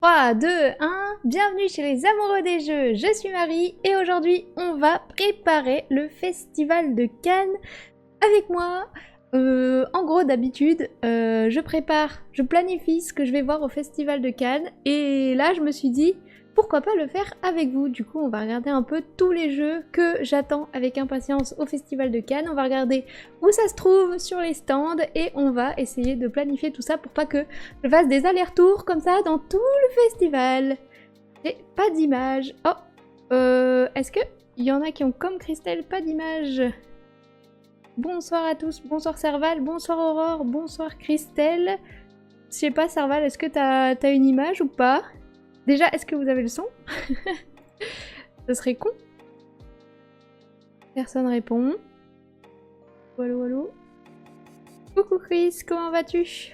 3, 2, 1, bienvenue chez les amoureux des jeux, je suis Marie et aujourd'hui on va préparer le festival de Cannes avec moi. En gros d'habitude, je planifie ce que je vais voir au festival de Cannes et là je me suis dit pourquoi pas le faire avec vous. Du coup on va regarder un peu tous les jeux que j'attends avec impatience au festival de Cannes. On va regarder où ça se trouve sur les stands et on va essayer de planifier tout ça pour pas que je fasse des allers-retours comme ça dans tout le festival. J'ai pas d'image. Oh, est-ce que il y en a qui ont comme Christelle pas d'image? Bonsoir à tous, bonsoir Serval, bonsoir Aurore, bonsoir Christelle. Je sais pas Serval, est-ce que t'as une image ou pas? Déjà, est-ce que vous avez le son? Ce serait con. Personne répond. Allô, allô. Coucou Chris, comment vas-tu?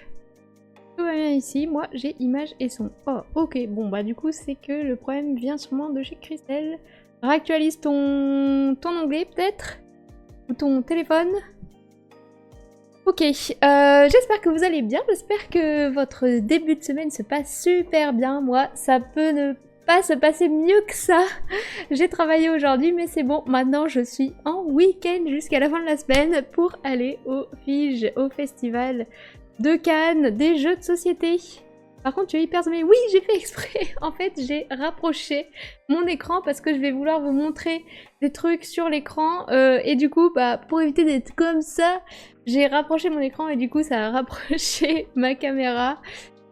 Tout va bien ici, moi j'ai image et son. Oh, ok, bon bah du coup c'est que le problème vient sûrement de chez Christelle. Réactualise ton onglet peut-être? Ou ton téléphone? Ok, j'espère que vous allez bien, j'espère que votre début de semaine se passe super bien. Moi, ça peut ne pas se passer mieux que ça. J'ai travaillé aujourd'hui, mais c'est bon, maintenant je suis en week-end jusqu'à la fin de la semaine pour aller au FIGE, au festival de Cannes, des jeux de société. Par contre, tu es hyper zoomé. Oui, j'ai fait exprès. En fait, j'ai rapproché mon écran parce que je vais vouloir vous montrer des trucs sur l'écran. Et du coup, bah, pour éviter d'être comme ça, j'ai rapproché mon écran et du coup, ça a rapproché ma caméra.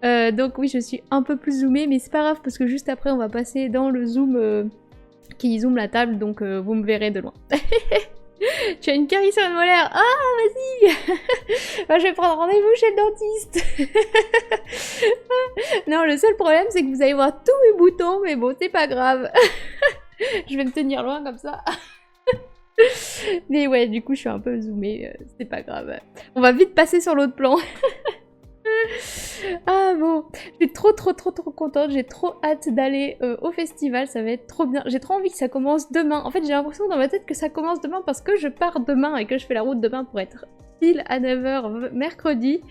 Donc oui, je suis un peu plus zoomée, mais c'est pas grave parce que juste après, on va passer dans le zoom qui zoome la table. Donc vous me verrez de loin. Tu as une carie sur une molaire. Ah, vas-y. Bah, je vais prendre rendez-vous chez le dentiste. Non, le seul problème, c'est que vous allez voir tous mes boutons, mais bon, c'est pas grave. Je vais me tenir loin comme ça. Mais ouais, du coup, je suis un peu zoomée, c'est pas grave. On va vite passer sur l'autre plan. Ah bon, je suis trop contente, j'ai trop hâte d'aller au festival, ça va être trop bien. J'ai trop envie que ça commence demain. En fait, j'ai l'impression dans ma tête que ça commence demain parce que je pars demain et que je fais la route demain pour être pile à 9 h mercredi.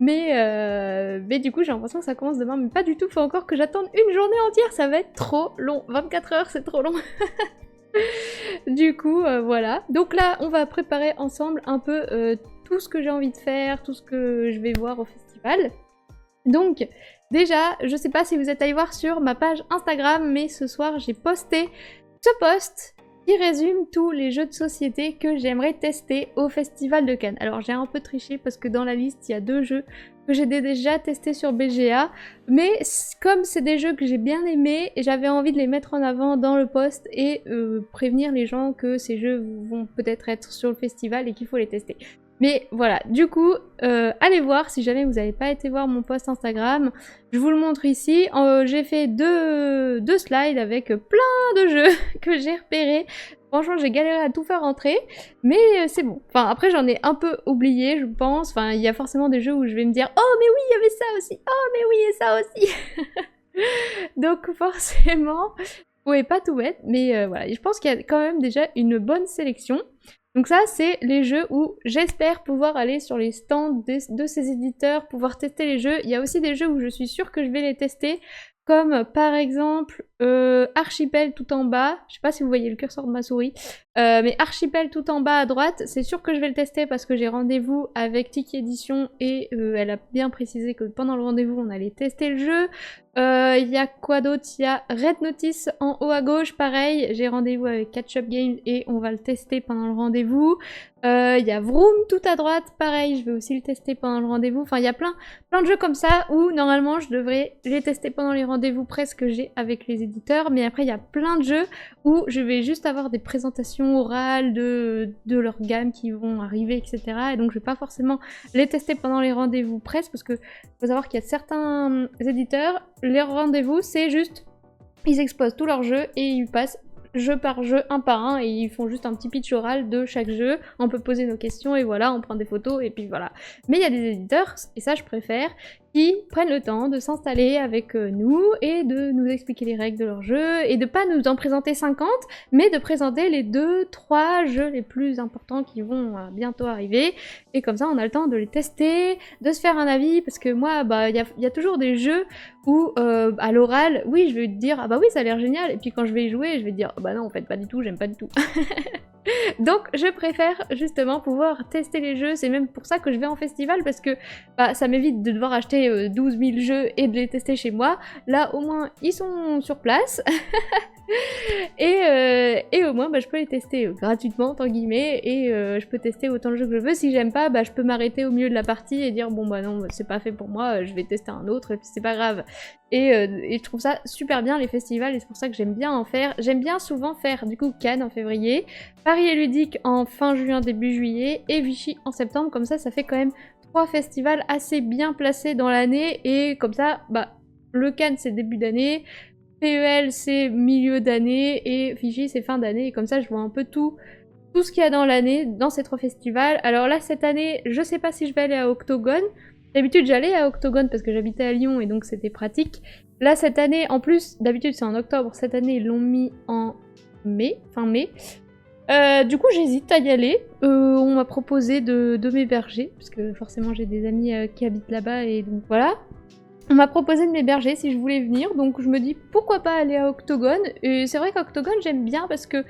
Mais du coup, j'ai l'impression que ça commence demain, mais pas du tout, faut encore que j'attende une journée entière, ça va être trop long. 24 heures, c'est trop long. Du coup, voilà. Donc là, on va préparer ensemble un peu tout ce que j'ai envie de faire, tout ce que je vais voir au festival. Donc, déjà, je sais pas si vous êtes allé voir sur ma page Instagram, mais ce soir, j'ai posté ce post qui résume tous les jeux de société que j'aimerais tester au Festival de Cannes. Alors, j'ai un peu triché parce que dans la liste, il y a 2 jeux que j'ai déjà testés sur BGA, mais comme c'est des jeux que j'ai bien aimés, j'avais envie de les mettre en avant dans le post et prévenir les gens que ces jeux vont peut-être être sur le festival et qu'il faut les tester. Mais voilà, du coup, allez voir si jamais vous n'avez pas été voir mon post Instagram. Je vous le montre ici. J'ai fait deux slides avec plein de jeux que j'ai repérés. Franchement, j'ai galéré à tout faire rentrer, mais c'est bon. Enfin, après, j'en ai un peu oublié, je pense. Enfin, il y a forcément des jeux où je vais me dire « Oh, mais oui, il y avait ça aussi. Oh, mais oui, et ça aussi. » Donc, forcément, vous pouvez pas tout mettre, mais voilà. Je pense qu'il y a quand même déjà une bonne sélection. Donc ça, c'est les jeux où j'espère pouvoir aller sur les stands de ces éditeurs, pouvoir tester les jeux. Il y a aussi des jeux où je suis sûre que je vais les tester, comme par exemple Archipel tout en bas. Je sais pas si vous voyez le curseur de ma souris, mais Archipel tout en bas à droite, c'est sûr que je vais le tester parce que j'ai rendez-vous avec Tiki Edition et elle a bien précisé que pendant le rendez-vous, on allait tester le jeu. Il y a quoi d'autre? Il y a Red Notice en haut à gauche, pareil, j'ai rendez-vous avec Catch Up Games et on va le tester pendant le rendez-vous. Il y a Vroom tout à droite, pareil, je vais aussi le tester pendant le rendez-vous. Enfin, il y a plein de jeux comme ça où normalement je devrais les tester pendant les rendez-vous presque que j'ai avec les éditeurs. Mais après, il y a plein de jeux où je vais juste avoir des présentations orales de leur gamme qui vont arriver, etc. Et donc, je vais pas forcément les tester pendant les rendez-vous presse parce que faut savoir qu'il y a certains éditeurs, les rendez-vous, c'est juste, ils exposent tous leurs jeux et ils passent jeu par jeu, un par un, et ils font juste un petit pitch oral de chaque jeu. On peut poser nos questions et voilà, on prend des photos et puis voilà. Mais il y a des éditeurs, et ça je préfère, qui prennent le temps de s'installer avec nous et de nous expliquer les règles de leur jeu et de pas nous en présenter 50, mais de présenter les 2-3 jeux les plus importants qui vont bientôt arriver. Et comme ça, on a le temps de les tester, de se faire un avis, parce que moi, bah, y a toujours des jeux où, à l'oral, oui, je vais te dire, ah bah oui, ça a l'air génial, et puis quand je vais y jouer, je vais te dire, bah non, en fait, pas du tout, j'aime pas du tout. Donc je préfère justement pouvoir tester les jeux, c'est même pour ça que je vais en festival, parce que bah, ça m'évite de devoir acheter 12 000 jeux et de les tester chez moi. Là au moins ils sont sur place et au moins bah, je peux les tester gratuitement entre guillemets et je peux tester autant de jeux que je veux. Si j'aime pas, bah, je peux m'arrêter au milieu de la partie et dire bon bah non c'est pas fait pour moi, je vais tester un autre et puis c'est pas grave. Et je trouve ça super bien les festivals et c'est pour ça que j'aime bien en faire. J'aime bien souvent faire du coup Cannes en février, Paris et Ludique en fin juin, début juillet et Vichy en septembre. Comme ça fait quand même 3 festivals assez bien placés dans l'année et comme ça, bah, le Cannes c'est début d'année, PEL c'est milieu d'année et Vichy c'est fin d'année et comme ça je vois un peu tout ce qu'il y a dans l'année dans ces 3 festivals. Alors là cette année, je sais pas si je vais aller à Octogone. D'habitude j'allais à Octogone parce que j'habitais à Lyon et donc c'était pratique. Là cette année, en plus d'habitude c'est en octobre, cette année ils l'ont mis en mai, fin mai. Du coup j'hésite à y aller, on m'a proposé de m'héberger, parce que forcément j'ai des amis qui habitent là-bas et donc voilà. On m'a proposé de m'héberger si je voulais venir, donc je me dis pourquoi pas aller à Octogone. Et c'est vrai qu'Octogone j'aime bien parce que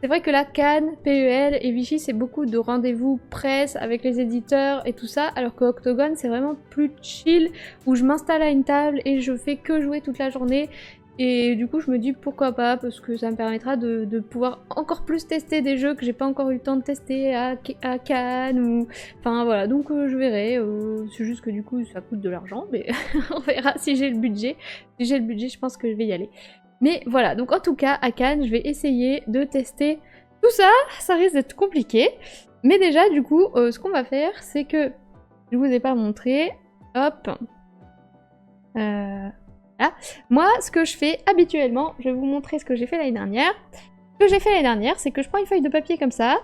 c'est vrai que la Cannes, PEL et Vichy c'est beaucoup de rendez-vous presse avec les éditeurs et tout ça, alors que Octogone c'est vraiment plus chill, où je m'installe à une table et je fais que jouer toute la journée. Et du coup je me dis pourquoi pas, parce que ça me permettra de pouvoir encore plus tester des jeux que j'ai pas encore eu le temps de tester à Cannes ou... Enfin voilà, donc je verrai, c'est juste que du coup ça coûte de l'argent, mais on verra si j'ai le budget. Si j'ai le budget je pense que je vais y aller. Mais voilà, donc en tout cas à Cannes je vais essayer de tester tout ça, ça risque d'être compliqué. Mais déjà du coup ce qu'on va faire c'est que, je vous ai pas montré, hop... Voilà. Moi, ce que je fais habituellement, je vais vous montrer ce que j'ai fait l'année dernière. Ce que j'ai fait l'année dernière, c'est que je prends une feuille de papier comme ça,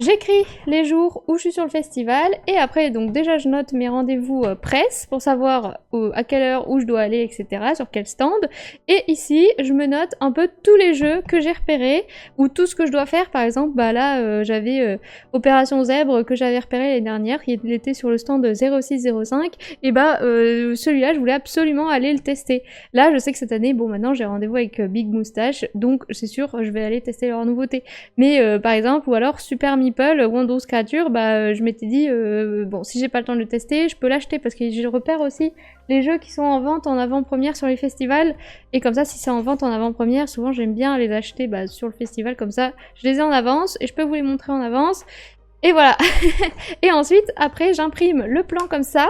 j'écris les jours où je suis sur le festival, et après, donc déjà, je note mes rendez-vous presse pour savoir à quelle heure, où je dois aller, etc., sur quel stand. Et ici, je me note un peu tous les jeux que j'ai repérés, ou tout ce que je dois faire. Par exemple, bah là, j'avais Opération Zèbre que j'avais repéré l'année dernière, qui était sur le stand 0605, et bah celui-là, je voulais absolument aller le tester. Là, je sais que cette année, bon, maintenant, j'ai rendez-vous avec Big Moustache, donc c'est sûr, je vais aller tester leurs nouveautés. Mais par exemple, ou alors Super Meeple, Windows Creature, bah je m'étais dit, bon, si j'ai pas le temps de le tester, je peux l'acheter, parce que je repère aussi les jeux qui sont en vente en avant-première sur les festivals, et comme ça, si c'est en vente en avant-première, souvent j'aime bien les acheter bah, sur le festival, comme ça, je les ai en avance, et je peux vous les montrer en avance, et voilà. Et ensuite, après, j'imprime le plan comme ça,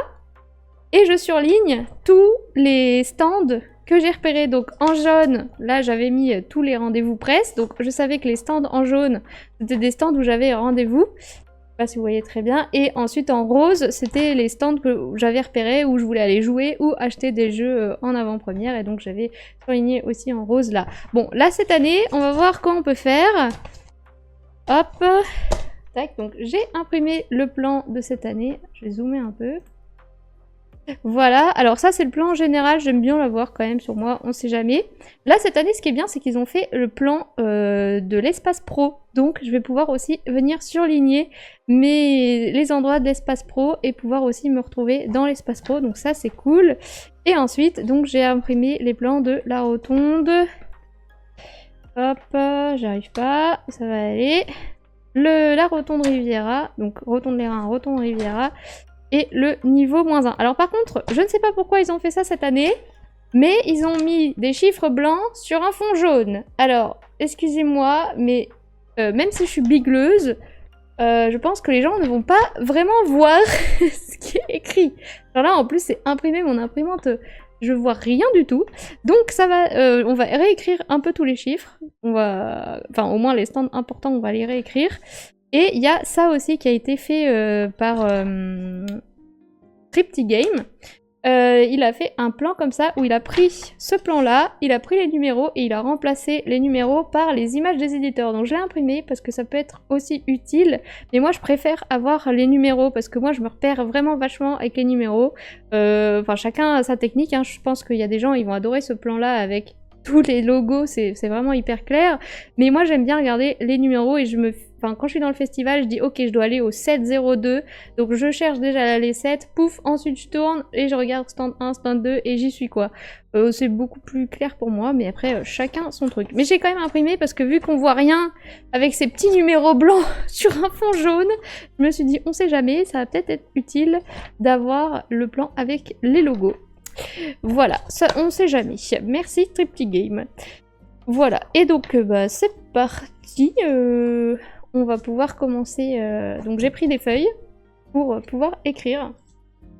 et je surligne tous les stands que j'ai repérés. Donc en jaune, là j'avais mis tous les rendez-vous presse, donc je savais que les stands en jaune, c'était des stands où j'avais rendez-vous. Je sais pas si vous voyez très bien. Et ensuite en rose, c'était les stands que j'avais repérés où je voulais aller jouer ou acheter des jeux en avant-première. Et donc j'avais surligné aussi en rose là. Bon, là cette année, on va voir quoi on peut faire. Hop, tac, donc j'ai imprimé le plan de cette année. Je vais zoomer un peu. Voilà, alors ça c'est le plan général, j'aime bien l'avoir quand même sur moi, on sait jamais. Là cette année ce qui est bien c'est qu'ils ont fait le plan de l'espace pro, donc je vais pouvoir aussi venir surligner les endroits de l'espace pro et pouvoir aussi me retrouver dans l'espace pro, donc ça c'est cool. Et ensuite donc j'ai imprimé les plans de la rotonde. Hop, j'arrive pas, ça va aller. La rotonde Riviera, donc rotonde les Reins, rotonde Riviera. Et le niveau -1. Alors par contre, je ne sais pas pourquoi ils ont fait ça cette année, mais ils ont mis des chiffres blancs sur un fond jaune. Alors, excusez-moi, mais même si je suis bigleuse, je pense que les gens ne vont pas vraiment voir ce qui est écrit. Alors là, en plus, c'est imprimé, mon imprimante, je vois rien du tout. Donc ça va, on va réécrire un peu tous les chiffres. Enfin, au moins les stands importants, on va les réécrire. Et il y a ça aussi qui a été fait par Crypty Game. Il a fait un plan comme ça où il a pris ce plan-là, il a pris les numéros et il a remplacé les numéros par les images des éditeurs. Donc je l'ai imprimé parce que ça peut être aussi utile, mais moi je préfère avoir les numéros parce que moi je me repère vraiment vachement avec les numéros. Enfin chacun a sa technique, hein. Je pense qu'il y a des gens ils vont adorer ce plan-là avec tous les logos, c'est vraiment hyper clair. Mais moi j'aime bien regarder les numéros et enfin, quand je suis dans le festival, je dis ok, je dois aller au 702, donc je cherche déjà les 7, pouf, ensuite je tourne et je regarde stand 1, stand 2 et j'y suis quoi. C'est beaucoup plus clair pour moi, mais après chacun son truc. Mais j'ai quand même imprimé parce que vu qu'on voit rien avec ces petits numéros blancs sur un fond jaune, je me suis dit on sait jamais, ça va peut-être être utile d'avoir le plan avec les logos. Voilà, ça on sait jamais. Merci Tripty Game. Voilà, et donc bah, c'est parti. On va pouvoir commencer. Donc j'ai pris des feuilles pour pouvoir écrire.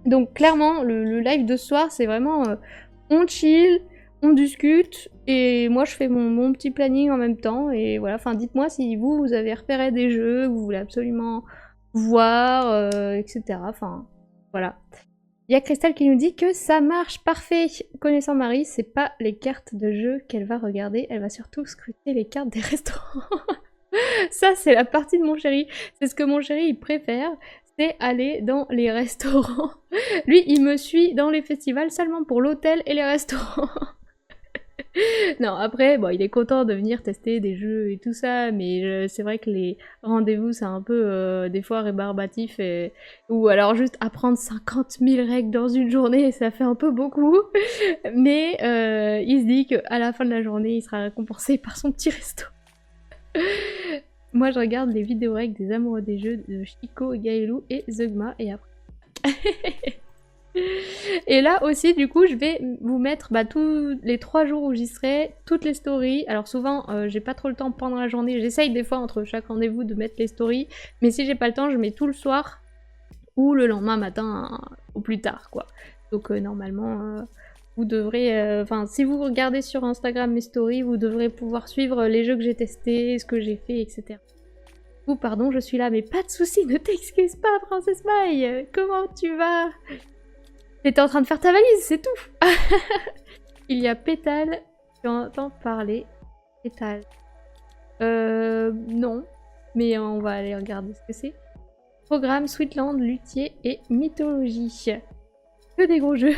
Donc clairement, le live de ce soir, c'est vraiment on chill, on discute, et moi je fais mon petit planning en même temps. Et voilà, enfin dites-moi si vous avez repéré des jeux, vous voulez absolument voir, etc. Enfin, voilà. Il y a Christelle qui nous dit que ça marche parfait. Connaissant Marie, c'est pas les cartes de jeu qu'elle va regarder, elle va surtout scruter les cartes des restaurants. Ça, c'est la partie de mon chéri. C'est ce que mon chéri il préfère, c'est aller dans les restaurants. Lui, il me suit dans les festivals seulement pour l'hôtel et les restaurants. Non, après, bon, il est content de venir tester des jeux et tout ça, mais c'est vrai que les rendez-vous, c'est un peu, des fois, rébarbatif, ou alors juste apprendre 50 000 règles dans une journée, ça fait un peu beaucoup, mais il se dit qu'à la fin de la journée, il sera récompensé par son petit resto. Moi, je regarde les vidéos règles des amoureux des jeux de Chico, Gaëlou et Zeugma, et après... Et là aussi, du coup, je vais vous mettre tous les 3 jours où j'y serai, toutes les stories. Alors souvent, j'ai pas trop le temps pendant la journée. J'essaye des fois entre chaque rendez-vous de mettre les stories. Mais si j'ai pas le temps, je mets tout le soir ou le lendemain matin au plus tard, quoi. Donc normalement, vous devrez... Enfin, si vous regardez sur Instagram mes stories, vous devrez pouvoir suivre les jeux que j'ai testés, ce que j'ai fait, etc. Oh, pardon, je suis là, mais pas de soucis, ne t'excuse pas, Princesse Maille. Comment tu vas? T'étais en train de faire ta valise, c'est tout. Il y a Pétale, tu entends parler. Pétale. Non. Mais on va aller regarder ce que c'est. Programme, Sweetland, Luthier et Mythologie. Que des gros jeux.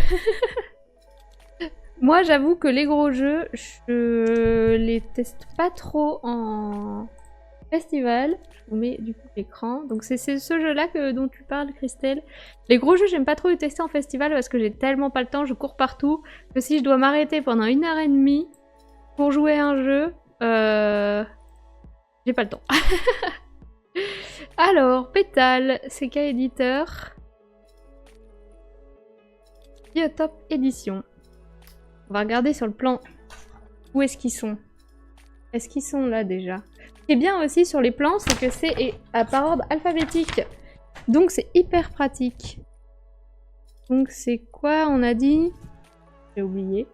Moi, j'avoue que les gros jeux, je les teste pas trop en festival. Je vous mets du coup l'écran. Donc c'est ce jeu-là dont tu parles, Christelle. Les gros jeux, j'aime pas trop les tester en festival parce que j'ai tellement pas le temps, je cours partout, que si je dois m'arrêter pendant 1h30 pour jouer à un jeu, j'ai pas le temps. Alors, Pétale, c'est quel éditeur? Biotop Édition. On va regarder sur le plan où est-ce qu'ils sont. Est-ce qu'ils sont là déjà? Ce qui est bien aussi sur les plans, c'est que c'est par ordre alphabétique. Donc c'est hyper pratique. Donc c'est quoi on a dit? J'ai oublié.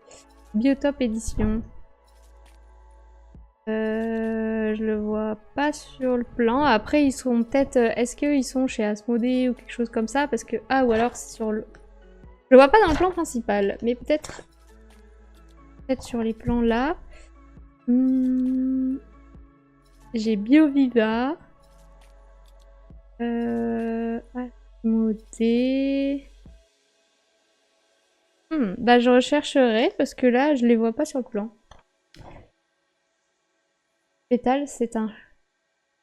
Biotop Édition. Je le vois pas sur le plan. Après ils sont peut-être... Est-ce qu'ils sont chez Asmodée ou quelque chose comme ça? Parce que... Ah ou alors c'est sur le... Je le vois pas dans le plan principal. Mais peut-être... Peut-être sur les plans là. J'ai BioViva. Asmodée. Bah je rechercherai parce que là je les vois pas sur le plan. Pétale, c'est un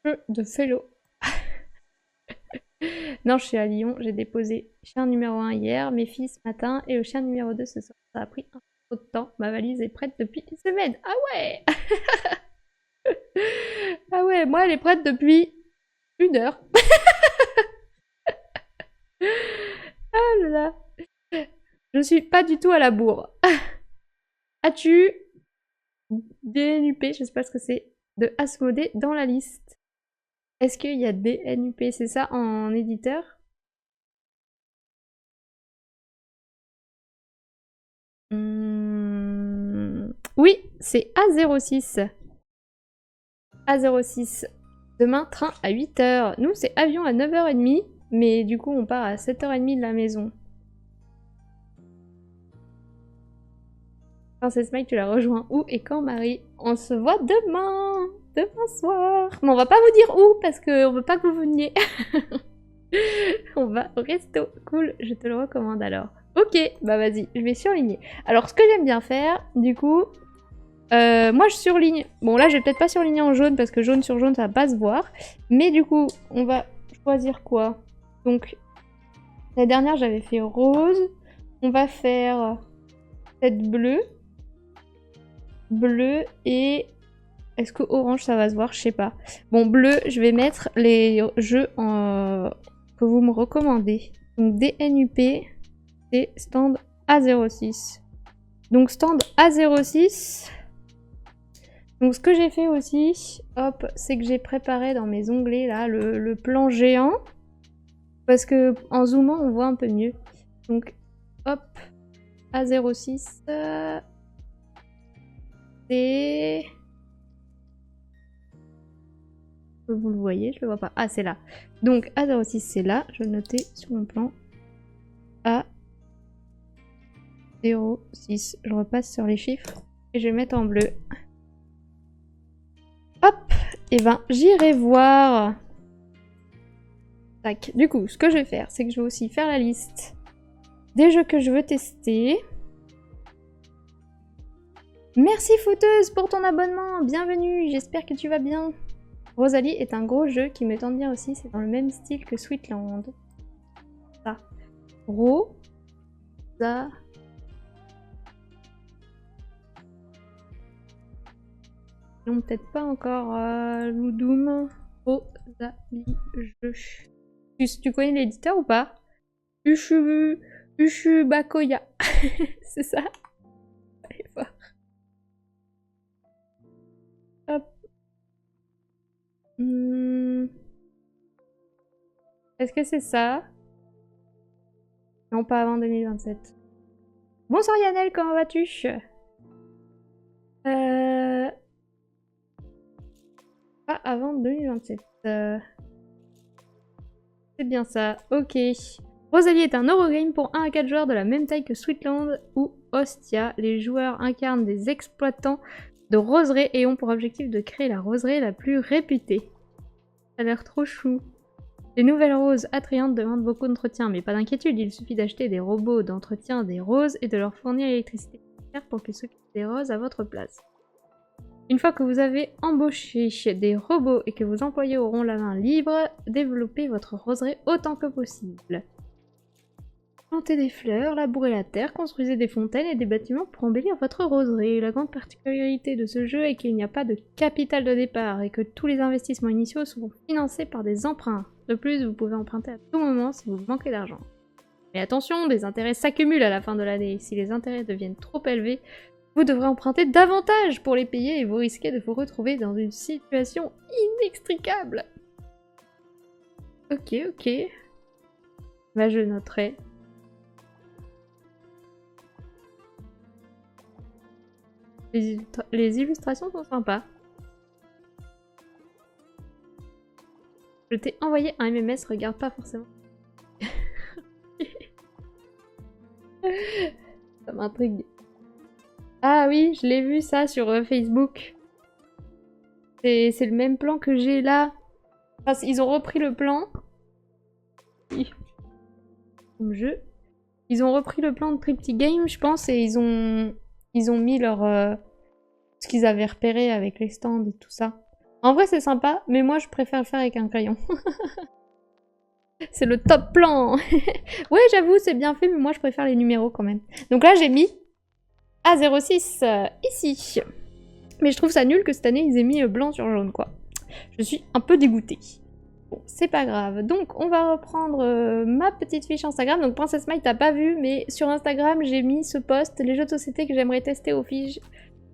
jeu de fellow. Non, je suis à Lyon, j'ai déposé chien numéro 1 hier, mes filles ce matin et le chien numéro 2 ce soir. Ça a pris un peu trop de temps, ma valise est prête depuis une semaine. Ah ouais. Ah ouais, moi elle est prête depuis 1 heure. Ah là là. Je suis pas du tout à la bourre. As-tu DNUP, je sais pas ce que c'est, de Asmodée dans la liste? Est-ce qu'il y a DNUP, c'est ça en éditeur? Oui, c'est A06. A06. Demain, train à 8h. Nous, c'est avion à 9h30, mais du coup, on part à 7h30 de la maison. Princesse Mike, tu la rejoins où et quand, Marie? On se voit demain! Demain soir! Mais on va pas vous dire où, parce qu'on veut pas que vous veniez. On va au resto. Cool, je te le recommande alors. Ok, bah vas-y, je vais surligner. Alors, ce que j'aime bien faire, du coup... moi, je surligne... Bon, là, je vais peut-être pas surligner en jaune, parce que jaune sur jaune, ça va pas se voir. Mais du coup, on va choisir quoi? Donc, la dernière, j'avais fait rose. On va faire cette bleue. Bleu et... Est-ce que orange ça va se voir? Je sais pas. Bon, bleu, je vais mettre les jeux que vous me recommandez. Donc DNUP, c'est stand A06. Donc stand A06. Donc ce que j'ai fait aussi, hop, c'est que j'ai préparé dans mes onglets là le plan géant. Parce que en zoomant, on voit un peu mieux. Donc hop, A06. C'est... Vous le voyez, je le vois pas. Ah, c'est là. Donc, A06, c'est là. Je vais le noter sur mon plan. A06. Je repasse sur les chiffres. Et je vais mettre en bleu. Hop! Et ben, j'irai voir. Tac. Du coup, ce que je vais faire, c'est que je vais aussi faire la liste des jeux que je veux tester. Merci Footeuse pour ton abonnement. Bienvenue, j'espère que tu vas bien. Rosalie est un gros jeu qui me tente bien aussi, c'est dans le même style que Sweetland. Ça. Rosa. Non, peut-être pas encore Loudoum. Rosalie jeu. Tu connais l'éditeur ou pas? Ushu Bakoya. C'est ça? Allez voir. Hop. Est-ce que c'est ça? Non, pas avant 2027. Bonsoir Yannel, comment vas-tu? Pas avant 2027. C'est bien ça, ok. Rosalie est un Eurogame pour 1 à 4 joueurs de la même taille que Sweetland ou Ostia. Les joueurs incarnent des exploitants de roseraie et ont pour objectif de créer la roseraie la plus réputée. Ça a l'air trop chou. Les nouvelles roses attrayantes demandent beaucoup d'entretien, mais pas d'inquiétude, il suffit d'acheter des robots d'entretien des roses et de leur fournir l'électricité nécessaire pour qu'ils s'occupent des roses à votre place. Une fois que vous avez embauché des robots et que vos employés auront la main libre, développez votre roseraie autant que possible. Plantez des fleurs, labourez la terre, construisez des fontaines et des bâtiments pour embellir votre roseraie. La grande particularité de ce jeu est qu'il n'y a pas de capital de départ et que tous les investissements initiaux sont financés par des emprunts. De plus, vous pouvez emprunter à tout moment si vous manquez d'argent. Mais attention, des intérêts s'accumulent à la fin de l'année. Si les intérêts deviennent trop élevés, vous devrez emprunter davantage pour les payer et vous risquez de vous retrouver dans une situation inextricable. Ok, ok. Bah, je noterai. Les illustrations sont sympas. Je t'ai envoyé un MMS, regarde pas forcément. Ça m'intrigue. Ah oui, je l'ai vu ça sur Facebook. C'est le même plan que j'ai là. Enfin, ils ont repris le plan. Comme jeu. Ils ont repris le plan de Triptych Game, je pense, et ils ont mis leur... ce qu'ils avaient repéré avec les stands et tout ça. En vrai, c'est sympa, mais moi, je préfère le faire avec un crayon. C'est le top plan. Ouais, j'avoue, c'est bien fait, mais moi, je préfère les numéros quand même. Donc là, j'ai mis A06 ici. Mais je trouve ça nul que cette année, ils aient mis blanc sur jaune, quoi. Je suis un peu dégoûtée. Bon, c'est pas grave. Donc, on va reprendre ma petite fiche Instagram. Donc, Princess Mike, t'as pas vu, mais sur Instagram, j'ai mis ce post, les jeux de société que j'aimerais tester aux fiches.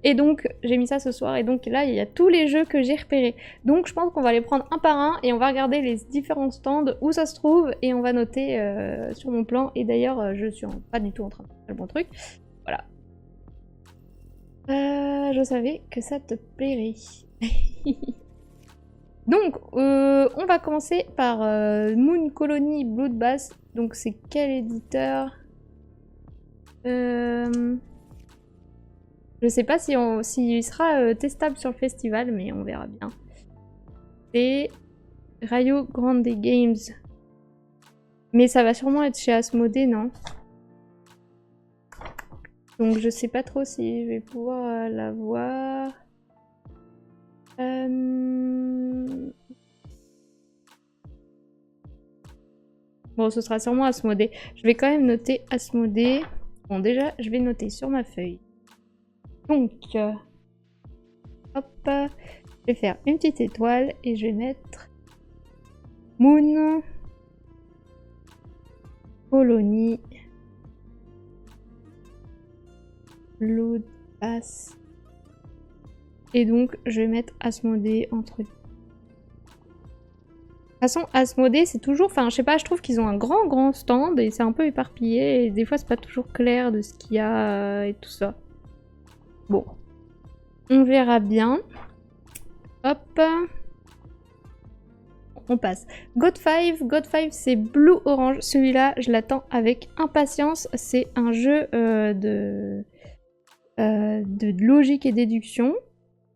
Et donc, j'ai mis ça ce soir. Et donc, là, il y a tous les jeux que j'ai repérés. Donc, je pense qu'on va les prendre un par un et on va regarder les différents stands où ça se trouve. Et on va noter sur mon plan. Et d'ailleurs, je suis pas du tout en train de faire le bon truc. Voilà. Je savais que ça te plairait. Donc, on va commencer par Moon Colony Bloodbath. Donc, c'est quel éditeur? Je sais pas s'il sera testable sur le festival, mais on verra bien. C'est Rio Grande Games. Mais ça va sûrement être chez Asmodée, non? Donc je sais pas trop si je vais pouvoir l'avoir. Bon, ce sera sûrement Asmodée. Je vais quand même noter Asmodée. Bon, déjà, je vais noter sur ma feuille. Donc, hop, je vais faire une petite étoile et je vais mettre Moon, Colonie, Load Pass. Et donc, je vais mettre Asmodée entre... De toute façon, Asmodée, c'est toujours... Enfin, je sais pas, je trouve qu'ils ont un grand stand et c'est un peu éparpillé. Et des fois, c'est pas toujours clair de ce qu'il y a et tout ça. Bon. On verra bien. Hop. On passe. God 5, c'est Blue Orange. Celui-là, je l'attends avec impatience. C'est un jeu de logique et déduction.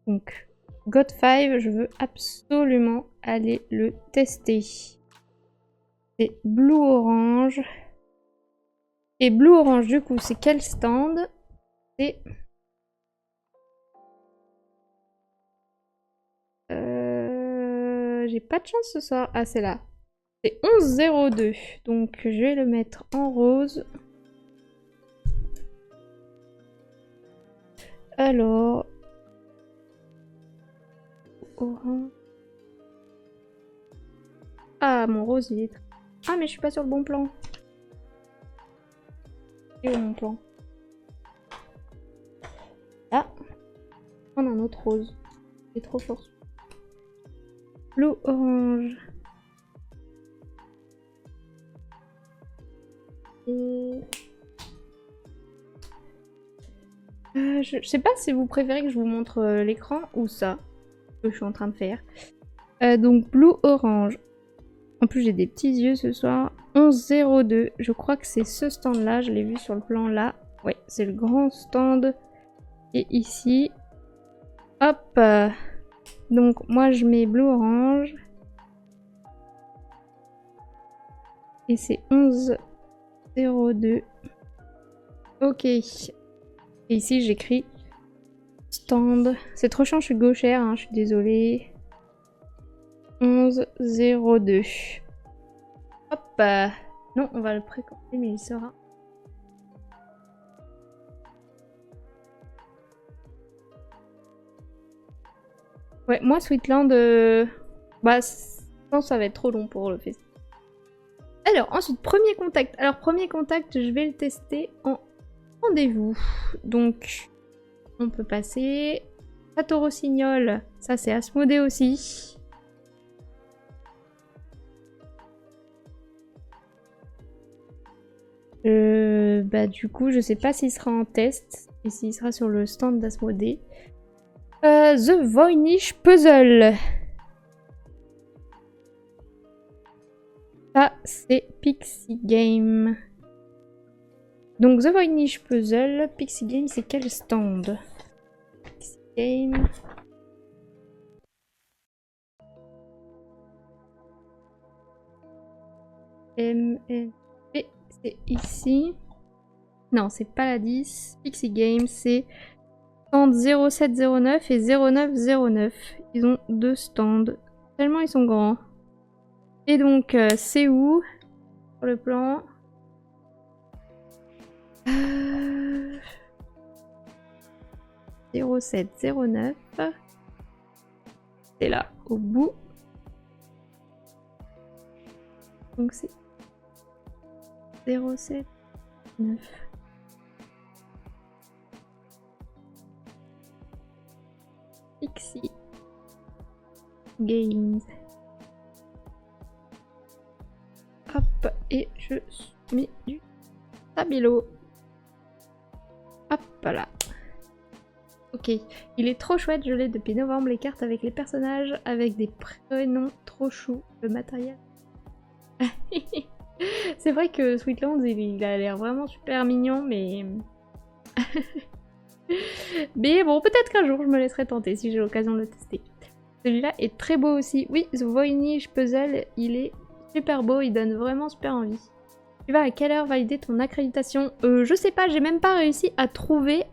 Donc, God 5, je veux absolument aller le tester. C'est Blue Orange. Et Blue Orange, du coup, c'est quel stand? C'est... J'ai pas de chance ce soir. Ah, c'est là. C'est 11,02. Donc, je vais le mettre en rose. Alors... Orange. Ah, mon rose, il est... Ah, mais je suis pas sur le bon plan. Et où mon plan? Là. On a un autre rose. C'est trop fort. Blue Orange. Et... je sais pas si vous préférez que je vous montre l'écran ou ça. Que je suis en train de faire. Donc Blue Orange. En plus j'ai des petits yeux ce soir. 11,02. Je crois que c'est ce stand là. Je l'ai vu sur le plan là. Ouais, c'est le grand stand. Et ici. Hop. Donc moi je mets Blue Orange. Et c'est 11,02. Ok. Et ici j'écris stand. C'est trop chiant, je suis gauchère, hein, je suis désolée. 11,02. Hop. Non, on va le précommander, mais il sera. Ouais, moi, Sweetland, bah, je pense que ça va être trop long pour le festival. Alors, ensuite, premier contact. Alors, premier contact, je vais le tester en rendez-vous. Donc, on peut passer. Château Rossignol, ça c'est Asmodée aussi. Bah, du coup, je sais pas s'il sera en test et s'il sera sur le stand d'Asmodée. The Voynich Puzzle. Ça, c'est Pixie Game. Donc, The Voynich Puzzle, Pixie Game, c'est quel stand? Pixie Game. MLP, c'est ici. Non, c'est pas la 10. Pixie Game, c'est stand 0709 et 0909. Ils ont deux stands. Tellement ils sont grands. Et donc, c'est où? Sur le plan. 0709. C'est là, au bout. Donc c'est 079. Pixie Games. Hop, et je mets du stabilo. Hop là. Ok, il est trop chouette, je l'ai depuis novembre, les cartes avec les personnages, avec des prénoms trop choux, le matériel. C'est vrai que Sweetlands, il a l'air vraiment super mignon, mais... Mais bon, peut-être qu'un jour je me laisserai tenter si j'ai l'occasion de le tester. Celui-là est très beau aussi. Oui, The Voynich Puzzle, il est super beau, il donne vraiment super envie. Tu vas à quelle heure valider ton accréditation? Je sais pas, j'ai même pas réussi à trouver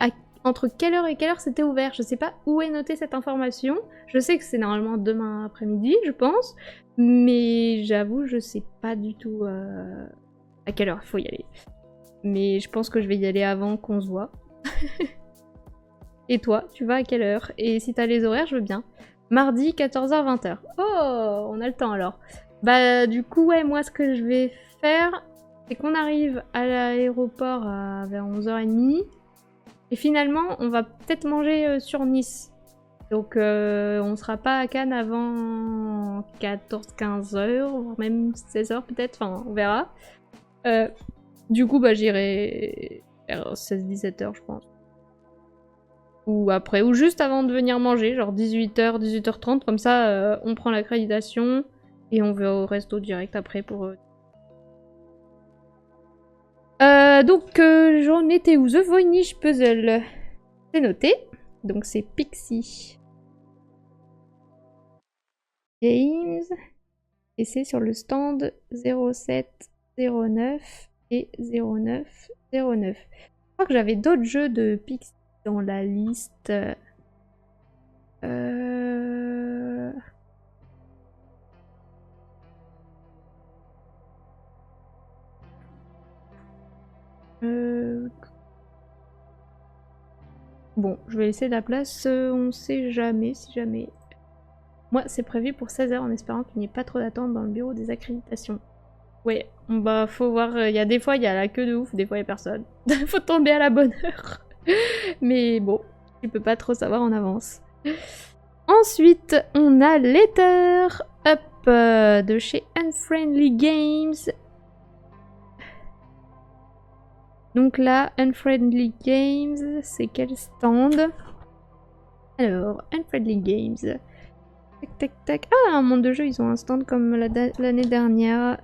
entre quelle heure et quelle heure c'était ouvert. Je sais pas où est notée cette information. Je sais que c'est normalement demain après-midi, je pense. Mais j'avoue, je sais pas du tout à quelle heure il faut y aller. Mais je pense que je vais y aller avant qu'on se voit. Et toi, tu vas à quelle heure? Et si t'as les horaires, je veux bien. Mardi, 14h-20h. Oh, on a le temps alors. Bah du coup, ouais, moi ce que je vais faire, c'est qu'on arrive à l'aéroport vers 11h30. Et finalement, on va peut-être manger sur Nice. Donc on sera pas à Cannes avant 14-15h, voire même 16h peut-être, enfin on verra. Du coup, bah j'irai vers 16-17h je pense. Ou après, ou juste avant de venir manger, genre 18h, 18h30, comme ça on prend l'accréditation et on va au resto direct après pour... donc j'en étais où? The Voynich Puzzle. C'est noté. Donc c'est Pixie Games. Et c'est sur le stand 0709 et 0909. Je crois que j'avais d'autres jeux de Pixie dans la liste. Bon, je vais laisser de la place, on sait jamais, si jamais. Moi, c'est prévu pour 16h en espérant qu'il n'y ait pas trop d'attente dans le bureau des accréditations. Ouais, bah faut voir, il y a des fois il y a la queue de ouf, des fois il y a personne. Faut tomber à la bonne heure. Mais bon, tu peux pas trop savoir en avance. Ensuite, on a Letter Up de chez Unfriendly Games. Donc là, Unfriendly Games, c'est quel stand? Alors, Unfriendly Games. Tac, tac, tac. Ah, un monde de jeu, ils ont un stand comme l'année dernière.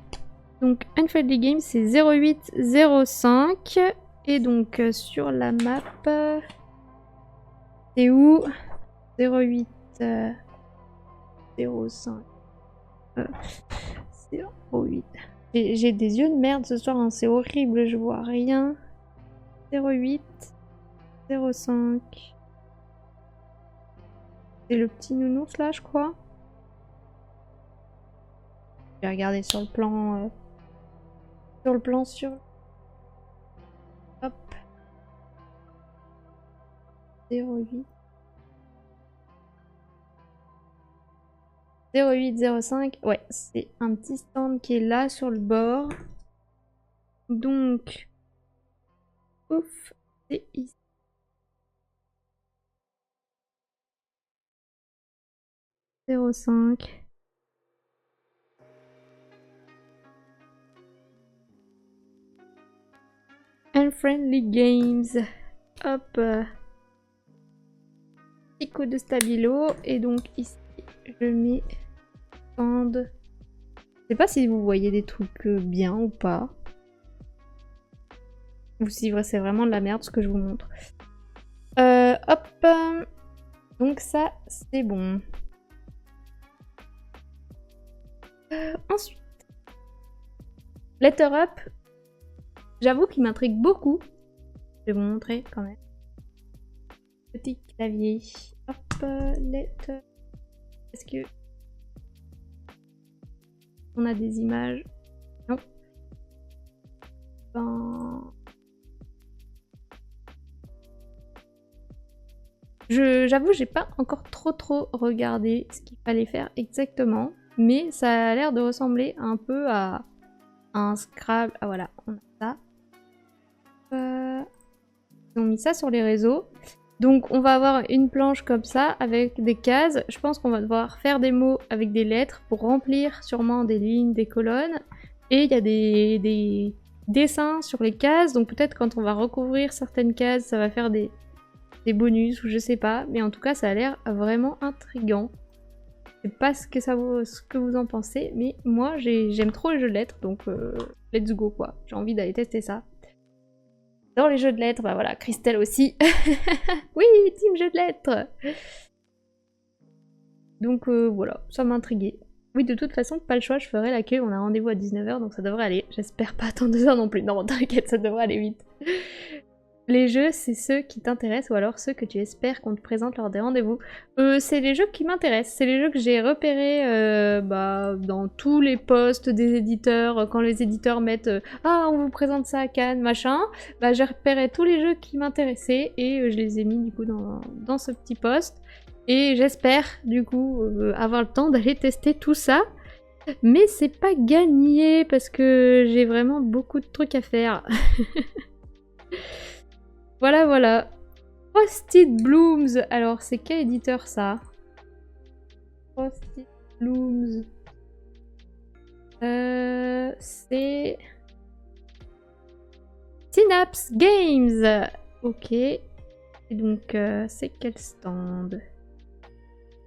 Donc, Unfriendly Games, c'est 0805. Et donc, sur la map... c'est où? 08... 05. 08. J'ai des yeux de merde ce soir, hein, c'est horrible, je vois rien. 08, 05. C'est le petit nounours là, je crois. Je vais regarder sur le plan. Hop. 08. 0805. Ouais, c'est un petit stand qui est là sur le bord. Donc. Ouf, c'est ici. Zéro cinq. Unfriendly Games. Hop. Petit coup de stabilo. Et donc ici, je mets stand. Je sais pas si vous voyez des trucs bien ou pas. Ou si c'est vraiment de la merde ce que je vous montre. Hop. Donc ça, c'est bon. Ensuite. Letter Up. J'avoue qu'il m'intrigue beaucoup. Je vais vous montrer quand même. Petit clavier. Hop. Letter. Est-ce que... on a des images? Non. Ben... j'avoue, j'ai pas encore trop regardé ce qu'il fallait faire exactement, mais ça a l'air de ressembler un peu à un Scrabble. Ah voilà, on a ça. Ils ont mis ça sur les réseaux. Donc on va avoir une planche comme ça avec des cases. Je pense qu'on va devoir faire des mots avec des lettres pour remplir sûrement des lignes, des colonnes. Et il y a des dessins sur les cases, donc peut-être quand on va recouvrir certaines cases, ça va faire des bonus ou je sais pas, mais en tout cas ça a l'air vraiment intriguant. Je sais pas ce que vous en pensez, mais moi j'aime trop les jeux de lettres, donc let's go quoi. J'ai envie d'aller tester ça. Dans les jeux de lettres, bah voilà, Christelle aussi. Oui, team jeux de lettres. Donc voilà, ça m'a intriguée. Oui, de toute façon, pas le choix, je ferai l'accueil, on a rendez-vous à 19 h, donc ça devrait aller. J'espère pas attendre 2 heures non plus. Non, t'inquiète, ça devrait aller vite. Les jeux, c'est ceux qui t'intéressent ou alors ceux que tu espères qu'on te présente lors des rendez-vous. C'est les jeux qui m'intéressent. C'est les jeux que j'ai repérés dans tous les posts des éditeurs. Quand les éditeurs mettent ah, on vous présente ça à Cannes, machin. Bah, j'ai repéré tous les jeux qui m'intéressaient et je les ai mis du coup dans ce petit post. Et j'espère du coup avoir le temps d'aller tester tout ça. Mais c'est pas gagné parce que j'ai vraiment beaucoup de trucs à faire. Voilà, voilà. Frosted Blooms. Alors, c'est quel éditeur, ça? Frosted Blooms. C'est... Synapse Games. Ok. Et donc, c'est quel stand?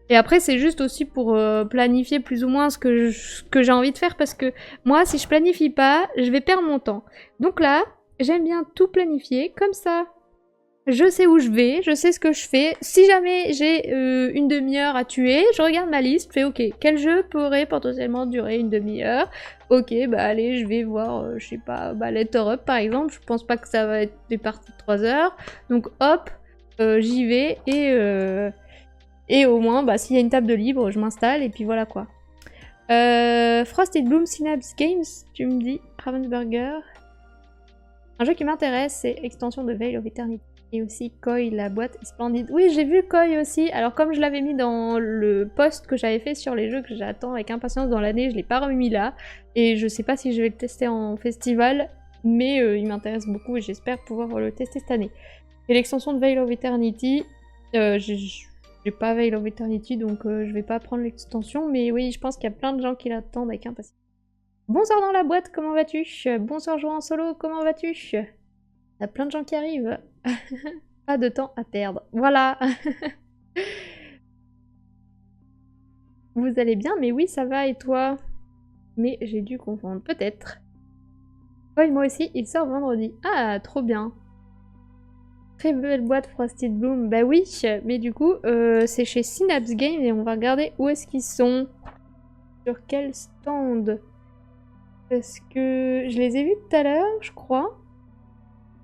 Et après, c'est juste aussi pour planifier plus ou moins ce que j'ai envie de faire. Parce que moi, si je planifie pas, je vais perdre mon temps. Donc là, j'aime bien tout planifier. Comme ça, je sais où je vais, je sais ce que je fais. Si jamais j'ai une demi-heure à tuer, je regarde ma liste, je fais ok, quel jeu pourrait potentiellement durer une demi-heure? Ok, bah allez, je vais voir, je sais pas, bah Letter Up par exemple, je pense pas que ça va être des parties de 3 heures. Donc hop, j'y vais et au moins, bah s'il y a une table de libre, je m'installe et puis voilà quoi. Frosted Bloom Synapse Games, tu me dis, Ravensburger. Un jeu qui m'intéresse, c'est Extension de Veil of Eternity. Et aussi Koi, la boîte est splendide. Oui, j'ai vu Koi aussi. Alors comme je l'avais mis dans le post que j'avais fait sur les jeux que j'attends avec impatience dans l'année, je l'ai pas remis là. Et je sais pas si je vais le tester en festival, mais il m'intéresse beaucoup et j'espère pouvoir le tester cette année. Et l'extension de Veil of Eternity, j'ai pas Veil of Eternity, donc je vais pas prendre l'extension. Mais oui, je pense qu'il y a plein de gens qui l'attendent avec impatience. Bonsoir dans la boîte, comment vas-tu? Bonsoir joueur en solo, comment vas-tu? Il y a plein de gens qui arrivent. Pas de temps à perdre. Voilà. Vous allez bien? Mais oui, ça va, et toi? Mais j'ai dû confondre, peut-être. Oui, moi aussi, il sort vendredi. Ah, trop bien. Très belle boîte Frosted Bloom. Bah oui, mais du coup, c'est chez Synapse Games et on va regarder où est-ce qu'ils sont. Sur quel stand? Parce que je les ai vus tout à l'heure, je crois.